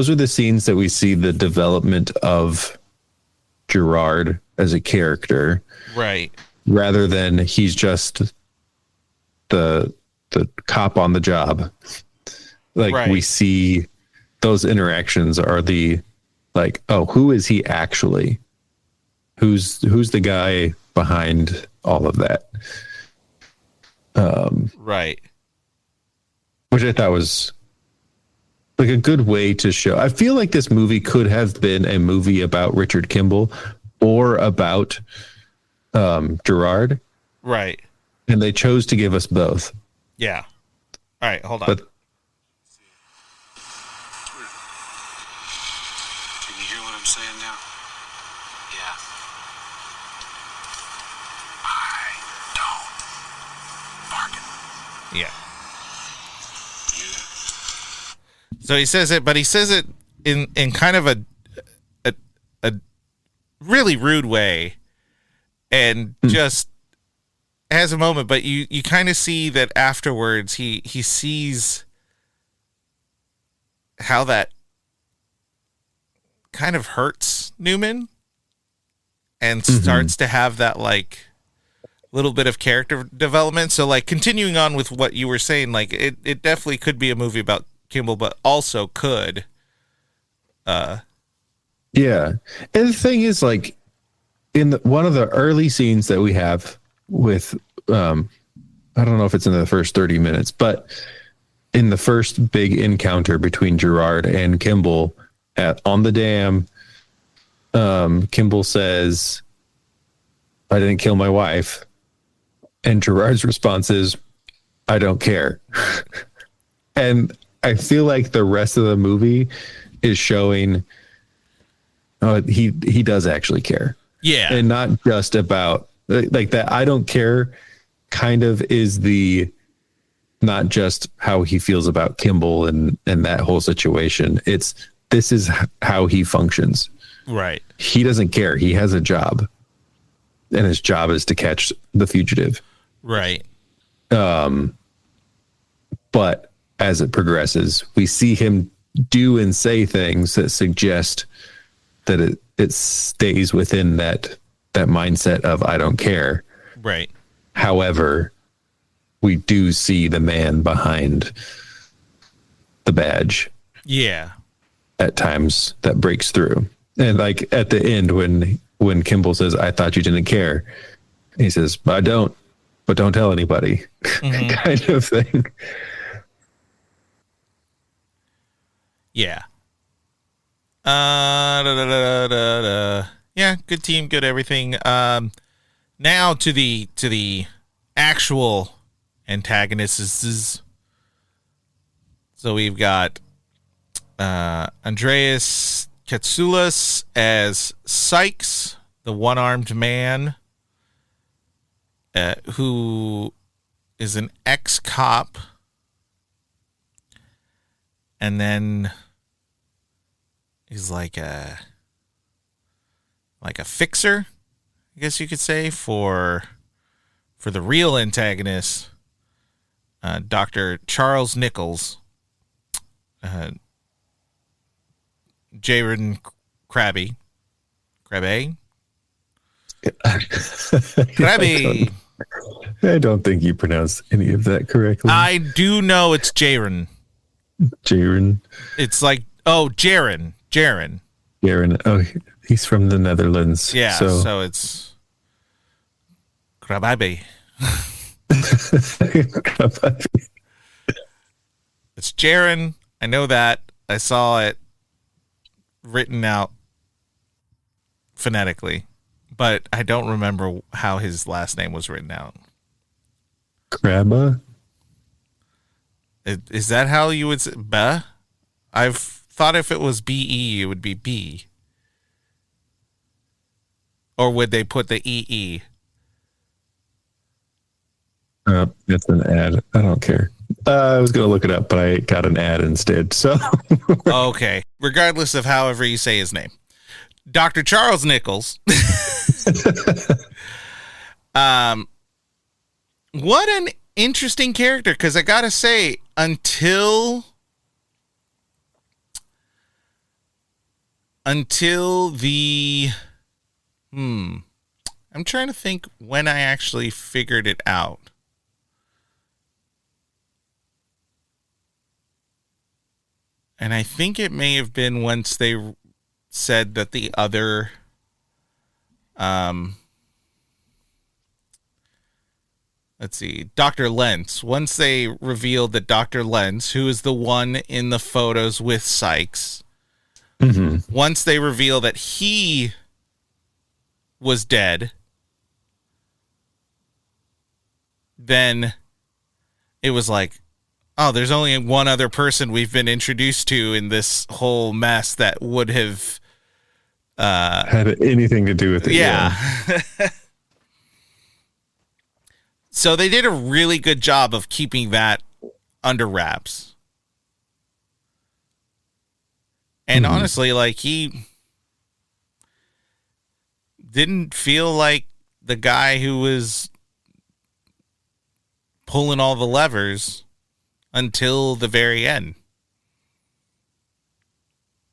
are the scenes that we see the development of Gerard as a character. Right. Rather than he's just the cop on the job. Like right. We see those interactions are the like, oh, who is he actually? Who's the guy behind all of that? Right. Which I thought was like a good way to show. I feel like this movie could have been a movie about Richard Kimball or about Gerard. Right. And they chose to give us both. Yeah. All right, hold on. But can you hear what I'm saying now? Yeah. I don't bargain. Yeah. So he says it, but he says it in kind of a really rude way, and just has a moment. But you kind of see that afterwards he sees how that kind of hurts Newman, and starts to have that like little bit of character development. So like continuing on with what you were saying, like it definitely could be a movie about Kimball, but also could. Yeah. And the thing is, like, in one of the early scenes that we have with, I don't know if it's in the first 30 minutes, but in the first big encounter between Gerard and Kimball on the dam, Kimball says, I didn't kill my wife. And Gerard's response is, I don't care. And I feel like the rest of the movie is showing he does actually care. Yeah. And not just about like that. I don't care kind of is the not just how he feels about Kimball and that whole situation. This is how he functions. Right. He doesn't care. He has a job. And his job is to catch the fugitive. Right. But as it progresses, we see him do and say things that suggest that it stays within that mindset of I don't care. Right. However, we do see the man behind the badge. Yeah. At times that breaks through. And like at the end when Kimball says, I thought you didn't care. He says, I don't, but don't tell anybody. Kind of thing. Yeah. Yeah, good team, good everything. Now to the actual antagonists. So we've got Andreas Katsoulas as Sykes, the one-armed man, who is an ex-cop, and then he's like a fixer, I guess you could say, for the real antagonist, Dr. Charles Nichols, Jaron Krabbe, Krabby. I don't think you pronounced any of that correctly. I do know it's Jaren. Jaren. It's like, Jaren. Jaren. Oh, he's from the Netherlands. Yeah, so it's Krabby. It's Jaren. I know that. I saw it written out phonetically, but I don't remember how his last name was written out. Krabba? Is that how you would say Bah? I've thought if it was B-E, it would be B. Or would they put the E-E? That's an ad. I don't care. I was going to look it up, but I got an ad instead. So, okay. Regardless of however you say his name, Dr. Charles Nichols. What an interesting character, because I gotta say, until the I'm trying to think when I actually figured it out. And I think it may have been once they said that the other let's see, Dr. Lentz. Once they revealed that Dr. Lentz, who is the one in the photos with Sykes, once they reveal that he was dead, then it was like, oh, there's only one other person we've been introduced to in this whole mess that would have had anything to do with it. Yeah. So they did a really good job of keeping that under wraps. And honestly, like, he didn't feel like the guy who was pulling all the levers until the very end.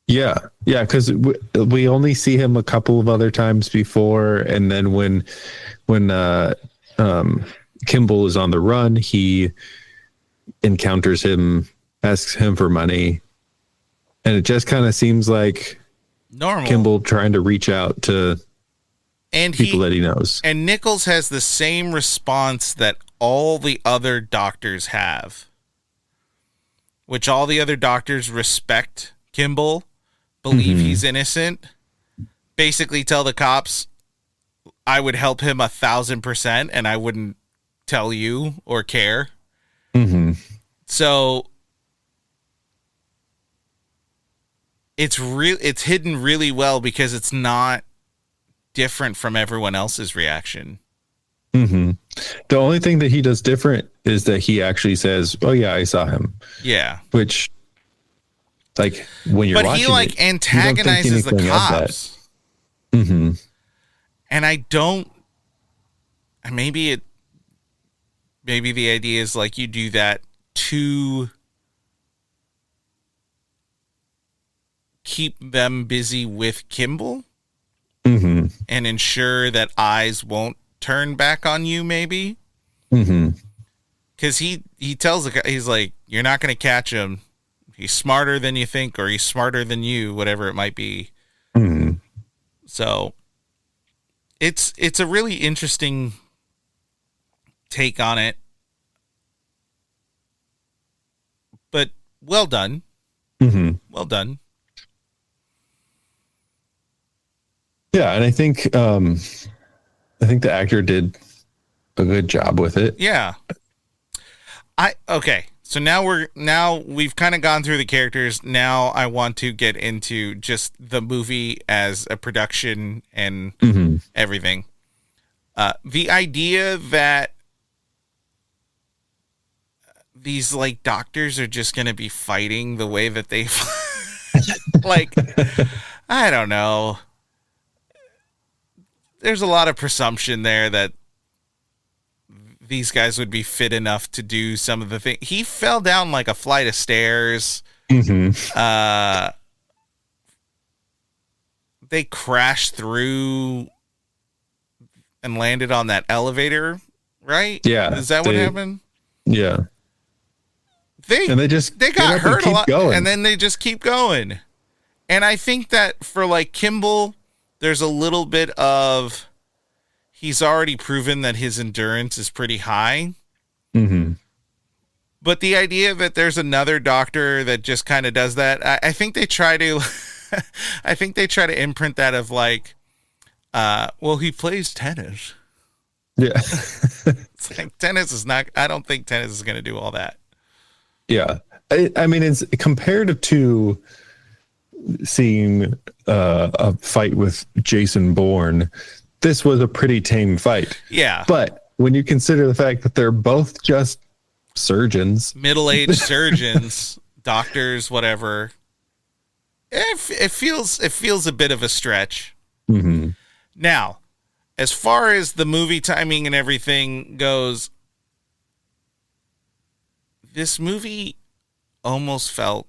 Yeah, because we only see him a couple of other times before, and then when Kimball is on the run, he encounters him, asks him for money, and it just kind of seems like normal. Kimball trying to reach out to people that he knows. And Nichols has the same response that all the other doctors have, which all the other doctors respect Kimball, believe he's innocent, basically tell the cops, I would help him 1,000% and I wouldn't tell you or care. So it's hidden really well because it's not different from everyone else's reaction. The only thing that he does different is that he actually says, oh yeah, I saw him. Yeah. Which, like, when you're watching, but he antagonizes the cops. And I don't, maybe the idea is like you do that to keep them busy with Kimball and ensure that eyes won't turn back on you, maybe. Because he tells the guy, he's like, you're not going to catch him. He's smarter than you think, or he's smarter than you, whatever it might be. So it's a really interesting take on it, but well done. Well done. Yeah, and I think the actor did a good job with it. Yeah. Okay. So now we've kind of gone through the characters. Now I want to get into just the movie as a production and everything. The idea that these like doctors are just going to be fighting the way that they like, I don't know. There's a lot of presumption there that these guys would be fit enough to do some of the things. He fell down like a flight of stairs. They crashed through and landed on that elevator, right? Yeah. Is that what happened? Yeah. They got hurt a lot, and then they just keep going. And I think that for like Kimball, there's a little bit of he's already proven that his endurance is pretty high. Mm-hmm. But the idea that there's another doctor that just kind of does that, I think they try to, I think they try to imprint that of like, well, he plays tennis. Yeah. It's like tennis is not, I don't think tennis is going to do all that. Yeah. I mean, it's comparative to seeing a fight with Jason Bourne. This was a pretty tame fight. Yeah. But when you consider the fact that they're both just surgeons, middle-aged surgeons, doctors, whatever, it feels a bit of a stretch. Mm-hmm. Now, as far as the movie timing and everything goes, this movie almost felt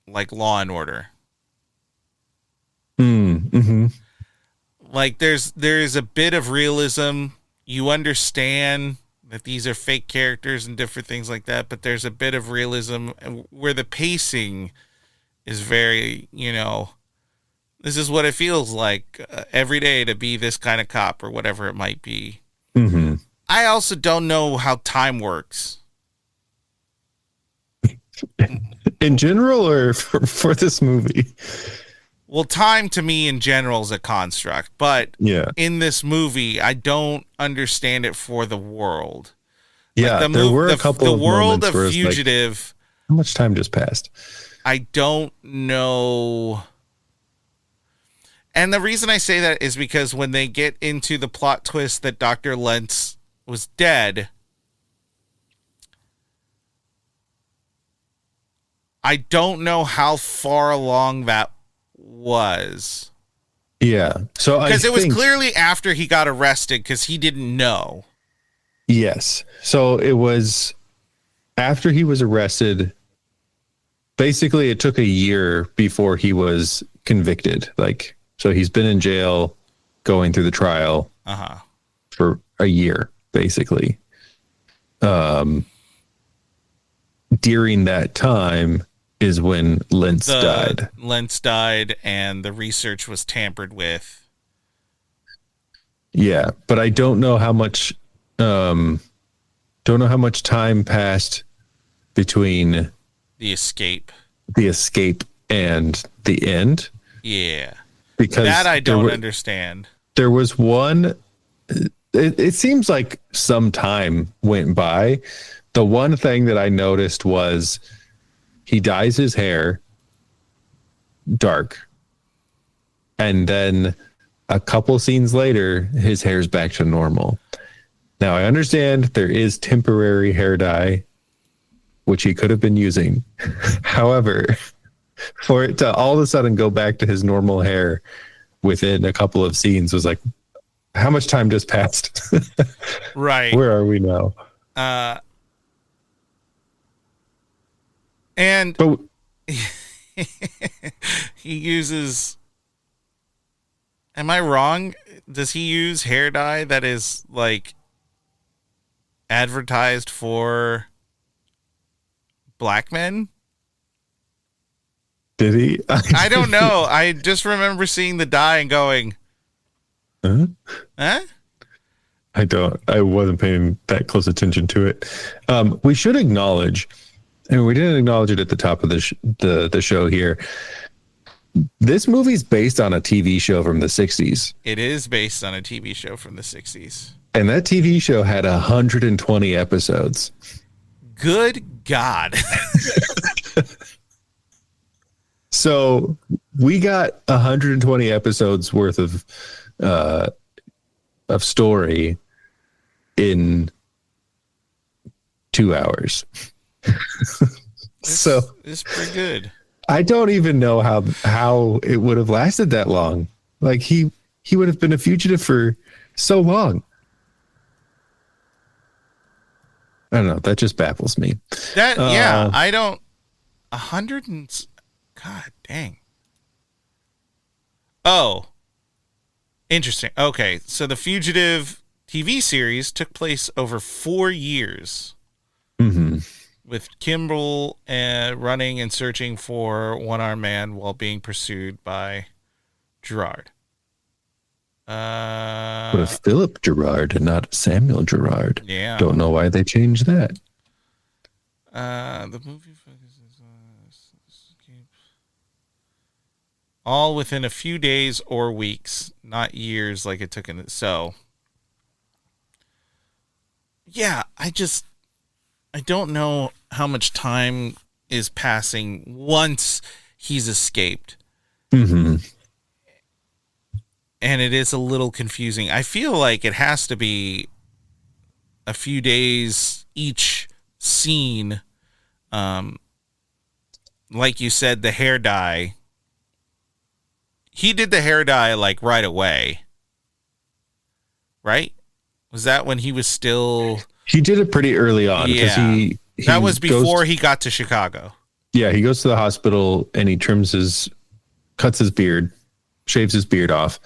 like Law and Order. Mm-hmm. Like there's a bit of realism. You understand that these are fake characters and different things like that, but there's a bit of realism where the pacing is very, this is what it feels like every day to be this kind of cop or whatever it might be. Mm-hmm. I also don't know how time works. In general, or for this movie? Well, time to me in general is a construct, but in this movie, I don't understand it for the world. Yeah, like there were a couple of world moments of where Fugitive. Like, how much time just passed? I don't know. And the reason I say that is because when they get into the plot twist that Dr. Lentz was dead, I don't know how far along that was. Yeah. So because it was clearly after he got arrested because he didn't know. Yes. So it was after he was arrested. Basically, it took a year before he was convicted. Like, so he's been in jail going through the trial for a year, basically. During that time is when Lentz died. Lentz died and the research was tampered with. Yeah, but I don't know how much time passed between the escape and the end. Yeah. Because that I don't understand. There was one, it seems like some time went by. The one thing that I noticed was he dyes his hair dark. And then a couple scenes later, his hair's back to normal. Now, I understand there is temporary hair dye, which he could have been using. However, for it to all of a sudden go back to his normal hair within a couple of scenes was like, how much time just passed? Right. Where are we now? But he uses, am I wrong? Does he use hair dye that is like advertised for black men? Did he? I don't know. I just remember seeing the dye and going, huh? I wasn't paying that close attention to it. We should acknowledge, and we didn't acknowledge it at the top of the show here. This movie's based on a TV show from the 60s. It is based on a TV show from the 60s. And that TV show had 120 episodes. Good God. So we got 120 episodes worth of story in 2 hours. So it's pretty good. I don't even know how it would have lasted that long. Like he would have been a fugitive for so long. I don't know. That just baffles me. I don't. 100 and God dang. Oh, Interesting. Okay, so the Fugitive TV series took place over 4 years. Mm-hmm. With Kimbrel running and searching for one-armed man while being pursued by Gerard. But a Philip Gerard and not Samuel Gerard. Yeah. Don't know why they changed that. The movie focuses on escape. All within a few days or weeks, not years like it took in it. So, yeah, I don't know how much time is passing once he's escaped. Mm-hmm. And it is a little confusing. I feel like it has to be a few days each scene. Like you said, the hair dye. He did the hair dye like right away. Right? Was that when he was still... He did it pretty early on. Yeah. He that was before he got to Chicago. Yeah, he goes to the hospital and he cuts his beard, shaves his beard off,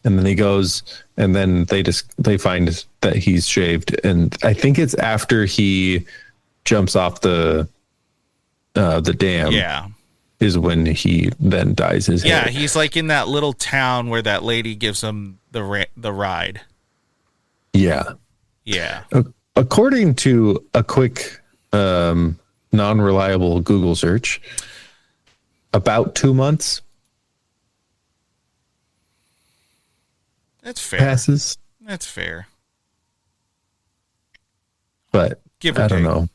and then he goes, and then they find that he's shaved, and I think it's after he jumps off the dam. Yeah, is when he then dyes his hair. Yeah, he's like in that little town where that lady gives him the ride. Yeah. Yeah. According to a quick non-reliable Google search, about 2 months. That's fair. Passes. That's fair. But I don't know.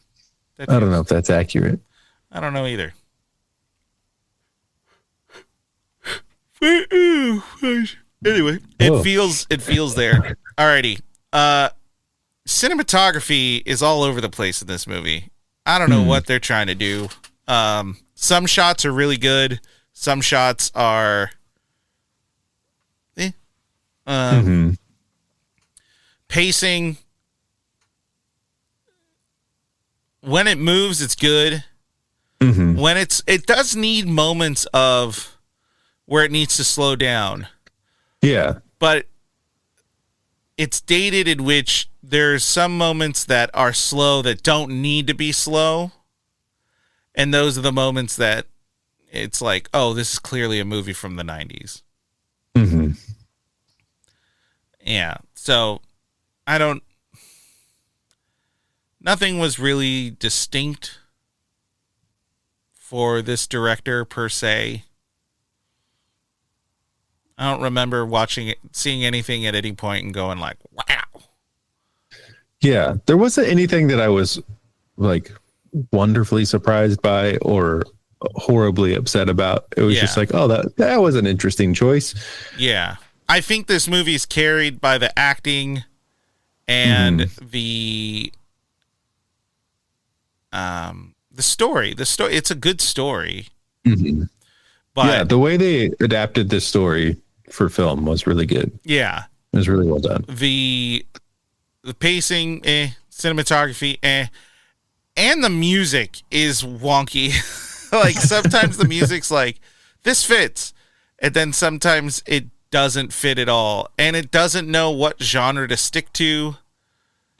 I don't know if that's accurate. I don't know either. Anyway, it feels there. Alrighty. Cinematography is all over the place in this movie. I don't know what they're trying to do. Some shots are really good. Some shots are pacing. When it moves, it's good. When it does need moments of where it needs to slow down. Yeah. But it's dated in which there's some moments that are slow that don't need to be slow. And those are the moments that it's like, oh, this is clearly a movie from the 90s. Yeah. So nothing was really distinct for this director per se. I don't remember seeing anything at any point and going like, wow. Yeah. There wasn't anything that I was like wonderfully surprised by or horribly upset about. It was just like, oh, that was an interesting choice. Yeah. I think this movie is carried by the acting and the story. It's a good story. But yeah, the way they adapted this story for film was really good. Yeah. It was really well done. The pacing, cinematography, and the music is wonky. Like sometimes the music's like, this fits. And then sometimes it doesn't fit at all. And it doesn't know what genre to stick to.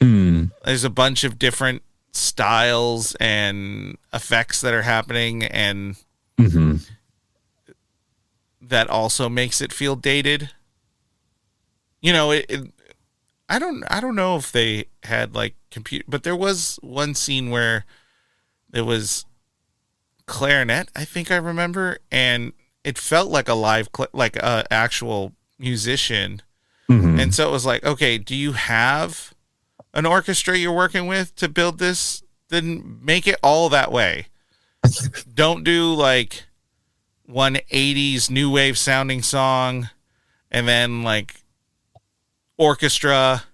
There's a bunch of different styles and effects that are happening, and that also makes it feel dated. You know, I don't know if they had like but there was one scene where there was clarinet, I think I remember, and it felt like a live like a actual musician. And so it was like, okay, do you have an orchestra you're working with to build this? Then make it all that way. Don't do like one 80s new wave sounding song and then like orchestra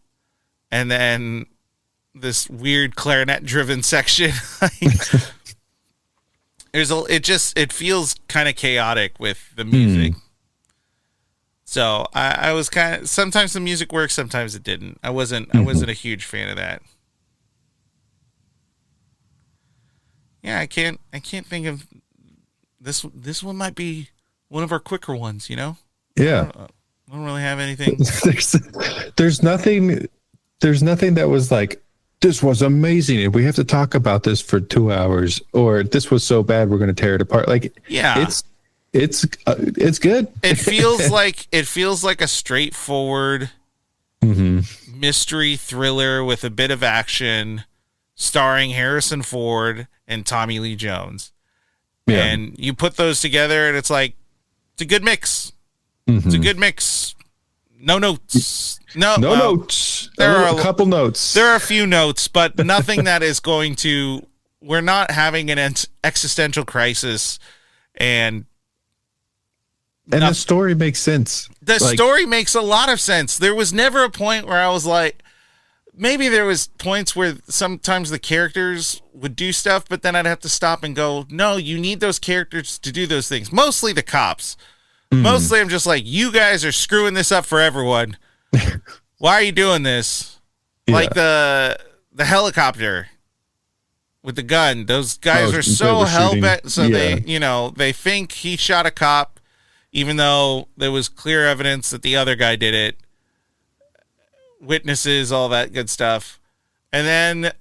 and then this weird clarinet driven section. It feels kind of chaotic with the music. So I was kind of, sometimes the music worked, sometimes it didn't. I wasn't a huge fan of that. Yeah, I can't think of this one might be one of our quicker ones, you know? Yeah. I don't really have anything. There's nothing that was like, this was amazing and we have to talk about this for 2 hours, or this was so bad we're going to tear it apart. Like, yeah, it's good. It feels like a straightforward mystery thriller with a bit of action, starring Harrison Ford and Tommy Lee Jones. Yeah. And you put those together and it's like, it's a good mix. It's a good mix. No notes. No notes. There are a couple notes. There are a few notes, but nothing that is going to, we're not having an existential crisis, and the story makes sense. The story makes a lot of sense. There was never a point where I was like, maybe there was points where sometimes the characters would do stuff, but then I'd have to stop and go, no, you need those characters to do those things. Mostly the cops. Mostly I'm just like, you guys are screwing this up for everyone. Why are you doing this? Yeah. Like the helicopter with the gun. Those guys are so hell-bent. So they think he shot a cop, even though there was clear evidence that the other guy did it. Witnesses, all that good stuff. And then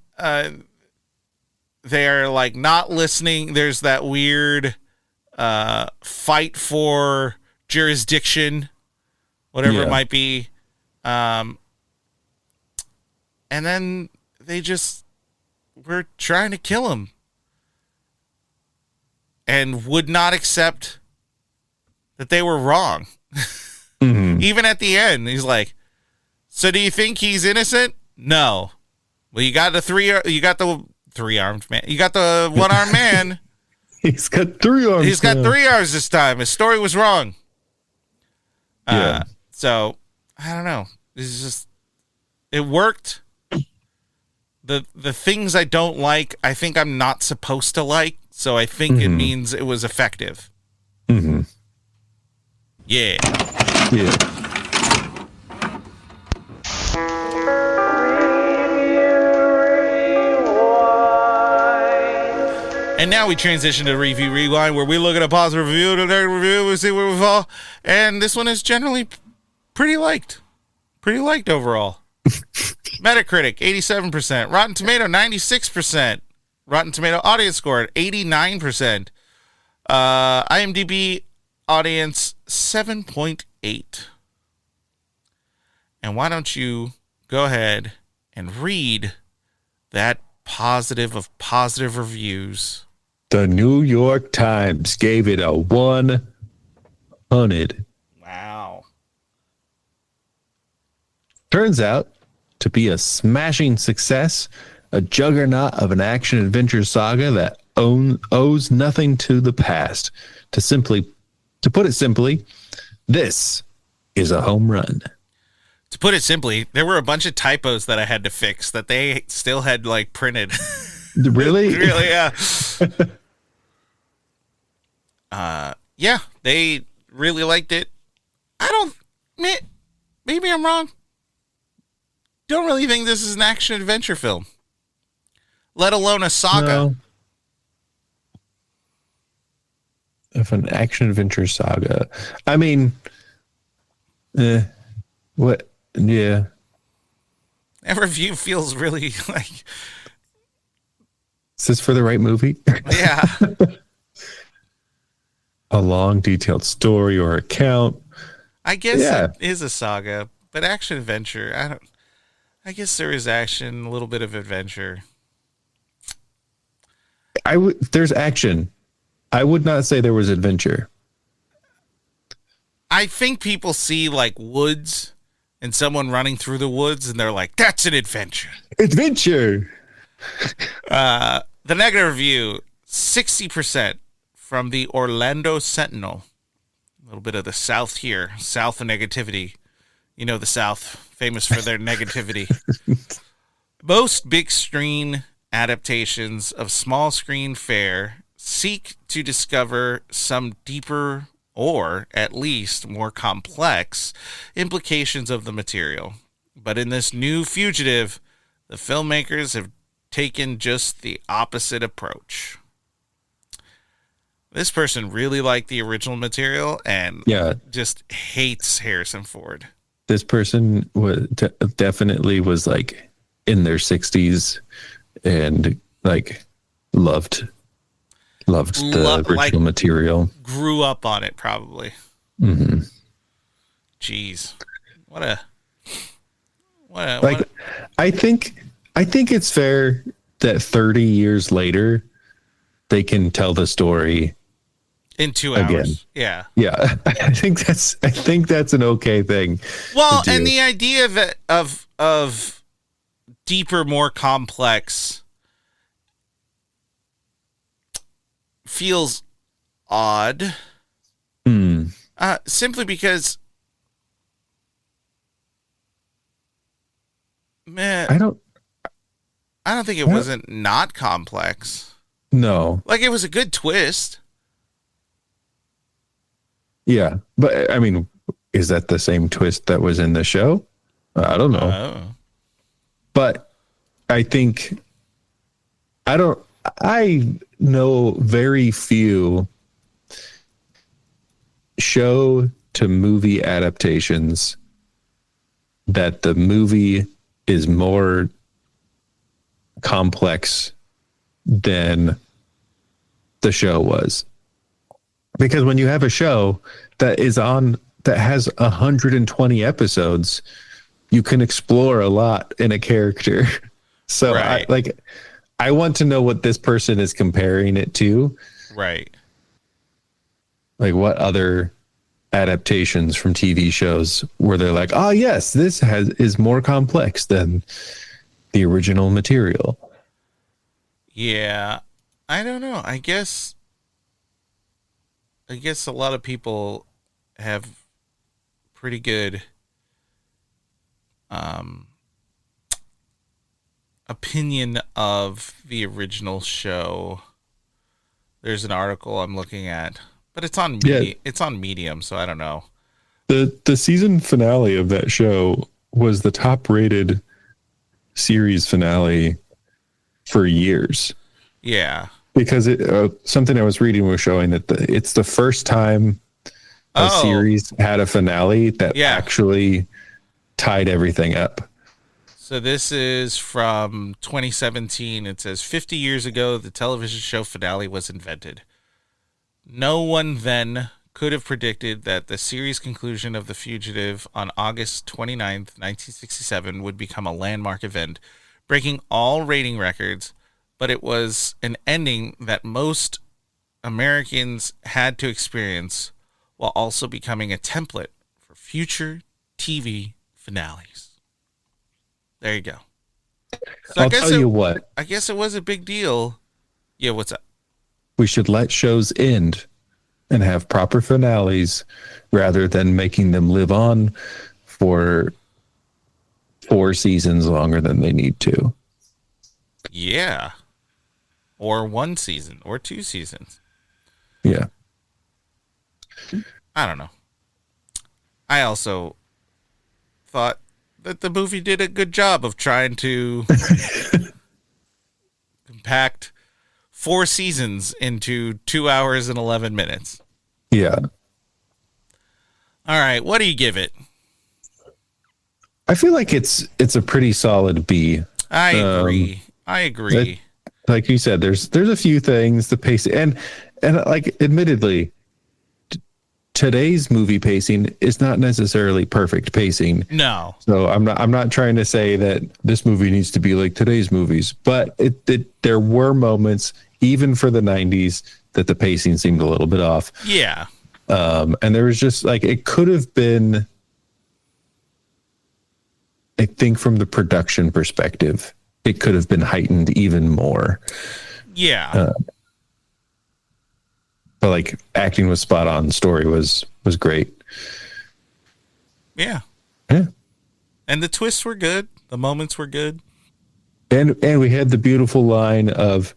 they're like not listening. There's that weird fight for jurisdiction, whatever it might be. And then they just were trying to kill him and would not accept that they were wrong. Even at the end, he's like, so do you think he's innocent? No. Well, you got the three-armed man. You got the one-armed man. He's got 3 arms. He's got 3 arms this time. His story was wrong. So I don't know. It's just, it worked. The things I don't like, I think I'm not supposed to like. So I think it means it was effective. Yeah. And now we transition to Review Rewind, where we look at a positive review and a negative review. We see where we fall. And this one is generally pretty liked. Pretty liked overall. Metacritic, 87%. Rotten Tomato, 96%. Rotten Tomato audience score at 89%. IMDb audience, 7.8. And why don't you go ahead and read that positive of positive reviews. The New York Times gave it a 100. Wow. Turns out to be a smashing success, a juggernaut of an action-adventure saga that owes nothing to the past. To put it simply, this is a home run. To put it simply, there were a bunch of typos that I had to fix that they still had like printed. Really? Really, yeah. Yeah, they really liked it. Maybe I'm wrong. Don't really think this is an action adventure film, let alone a saga. No. Of an action adventure saga. I mean, what? Yeah. That review feels really like. Is this for the right movie? Yeah. A long, detailed story or account. I guess it is a saga, but action adventure. I guess there is action, a little bit of adventure. There's action. I would not say there was adventure. I think people see like woods and someone running through the woods and they're like, that's an adventure. Adventure. The negative review, 60% from the Orlando Sentinel. A little bit of the South here. South of negativity. You know the South, famous for their negativity. Most big screen adaptations of small screen fare seek to discover some deeper or at least more complex implications of the material. But in this new Fugitive, the filmmakers have taken just the opposite approach. This person really liked the original material and just hates Harrison Ford. This person was definitely was like in their 60s and like loved the original material. Grew up on it, probably. Mm-hmm. Jeez, I think it's fair that 30 years later they can tell the story in 2 hours again. Yeah. I think that's an okay thing. Well, and the idea of deeper, more complex feels odd. Simply because, man, I don't think it wasn't not complex. No, like it was a good twist. Yeah, but I mean, is that the same twist that was in the show? I don't know. But I think I know very few show to movie adaptations that the movie is more complex than the show was. Because when you have a show that has 120 episodes, you can explore a lot in a character. So right. I want to know what this person is comparing it to. Right. Like what other adaptations from TV shows where they're like, oh yes, this is more complex than the original material. Yeah. I don't know. I guess a lot of people have pretty good opinion of the original show. There's an article I'm looking at, but it's on it's on Medium, so I don't know. The season finale of that show was the top rated series finale for years. Yeah. Because something I was reading was showing that it's the first time a series had a finale that actually tied everything up. So this is from 2017. It says 50 years ago, the television show finale was invented. No one then could have predicted that the series conclusion of The Fugitive on August 29th, 1967 would become a landmark event, breaking all rating records. But it was an ending that most Americans had to experience while also becoming a template for future TV finales. There you go. So I'll tell you what. I guess it was a big deal. Yeah, what's up? We should let shows end and have proper finales rather than making them live on for 4 seasons longer than they need to. Yeah. Or 1 season or 2 seasons. Yeah. I don't know. I also thought that the movie did a good job of trying to compact 4 seasons into 2 hours and 11 minutes. Yeah. All right. What do you give it? I feel like it's a pretty solid B. I agree. Like you said, there's a few things, the pace and like admittedly, today's movie pacing is not necessarily perfect pacing. No. So I'm not trying to say that this movie needs to be like today's movies, but there were moments even for the 90s that the pacing seemed a little bit off. Yeah. And there was just like it could have been, I think from the production perspective, it could have been heightened even more. Yeah. But like acting was spot on. Story was great. Yeah. Yeah. And the twists were good. The moments were good. And we had the beautiful line of,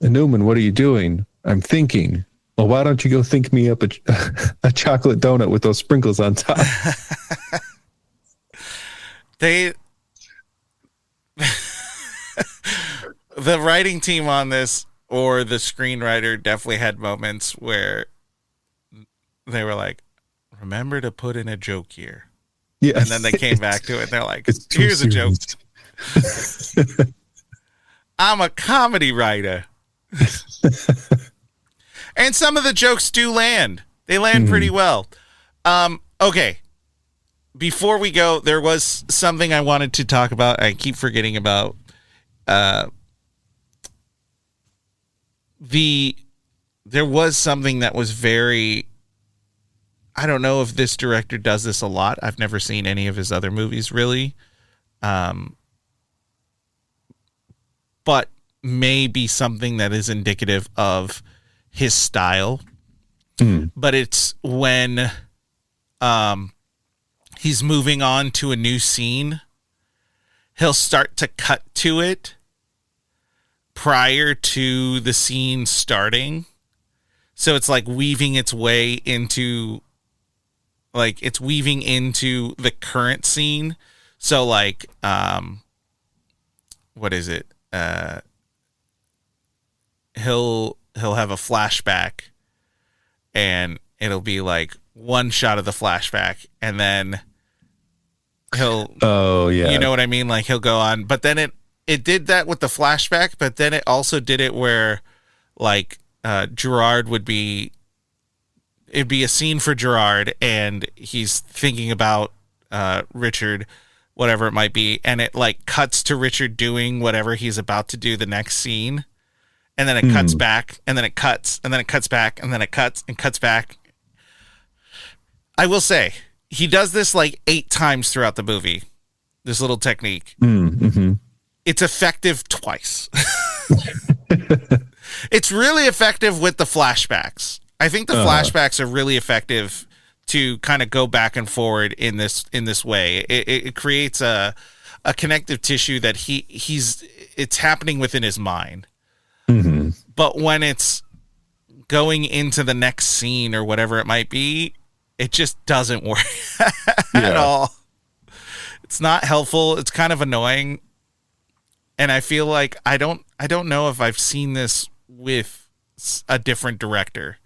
Newman, what are you doing? I'm thinking. Well, why don't you go think me up a chocolate donut with those sprinkles on top? The writing team on this or the screenwriter definitely had moments where they were like, remember to put in a joke here. Yeah. And then they came back to it and they're like, It's too here's a joke. serious. I'm a comedy writer. And some of the jokes do land. They land pretty well. Okay. Before we go, there was something I wanted to talk about. I keep forgetting about. There was something that was very, I don't know if this director does this a lot. I've never seen any of his other movies really. But maybe something that is indicative of his style. But it's when he's moving on to a new scene, he'll start to cut to it prior to the scene starting. So it's like weaving its way into, like, it's weaving into the current scene. So like, what is it? He'll have a flashback and it'll be like one shot of the flashback and then he'll, you know what I mean? Like he'll go on, but then it did that with the flashback, but then it also did it where like, Gerard it'd be a scene for Gerard and he's thinking about, Richard, whatever it might be. And it like cuts to Richard doing whatever he's about to do the next scene. And then it cuts back and then it cuts and then it cuts back and then it cuts and cuts back. I will say he does this like 8 times throughout the movie. This little technique. It's effective twice. It's really effective with the flashbacks. I think the flashbacks are really effective to kind of go back and forward in this way. It creates a connective tissue that it's happening within his mind. But when it's going into the next scene or whatever it might be, it just doesn't work at all. It's not helpful. It's kind of annoying. And I feel like I don't know if I've seen this with a different director.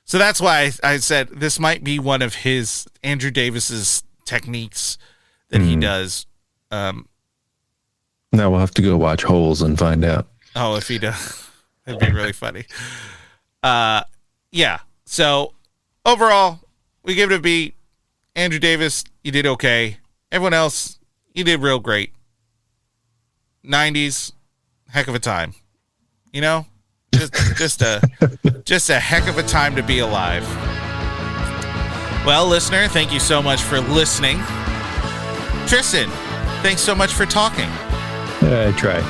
So that's why I said this might be one of his Andrew Davis's techniques that he does. Now we'll have to go watch Holes and find out. Oh, if he does, it'd be really funny. Yeah. So overall, we give it a B. Andrew Davis, you did okay. Everyone else, you did real great. 90s, heck of a time. You know, just a heck of a time to be alive. Well, listener, thank you so much for listening. Tristan, thanks so much for talking. I try.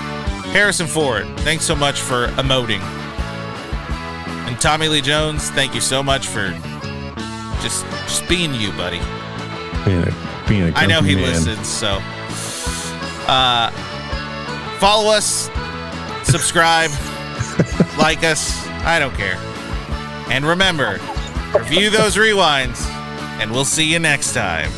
Harrison Ford, thanks so much for emoting. And Tommy Lee Jones, thank you so much for just being you, buddy. Being a I know he man. listens, so follow us, subscribe, like us. I don't care. And remember, review those rewinds, and we'll see you next time.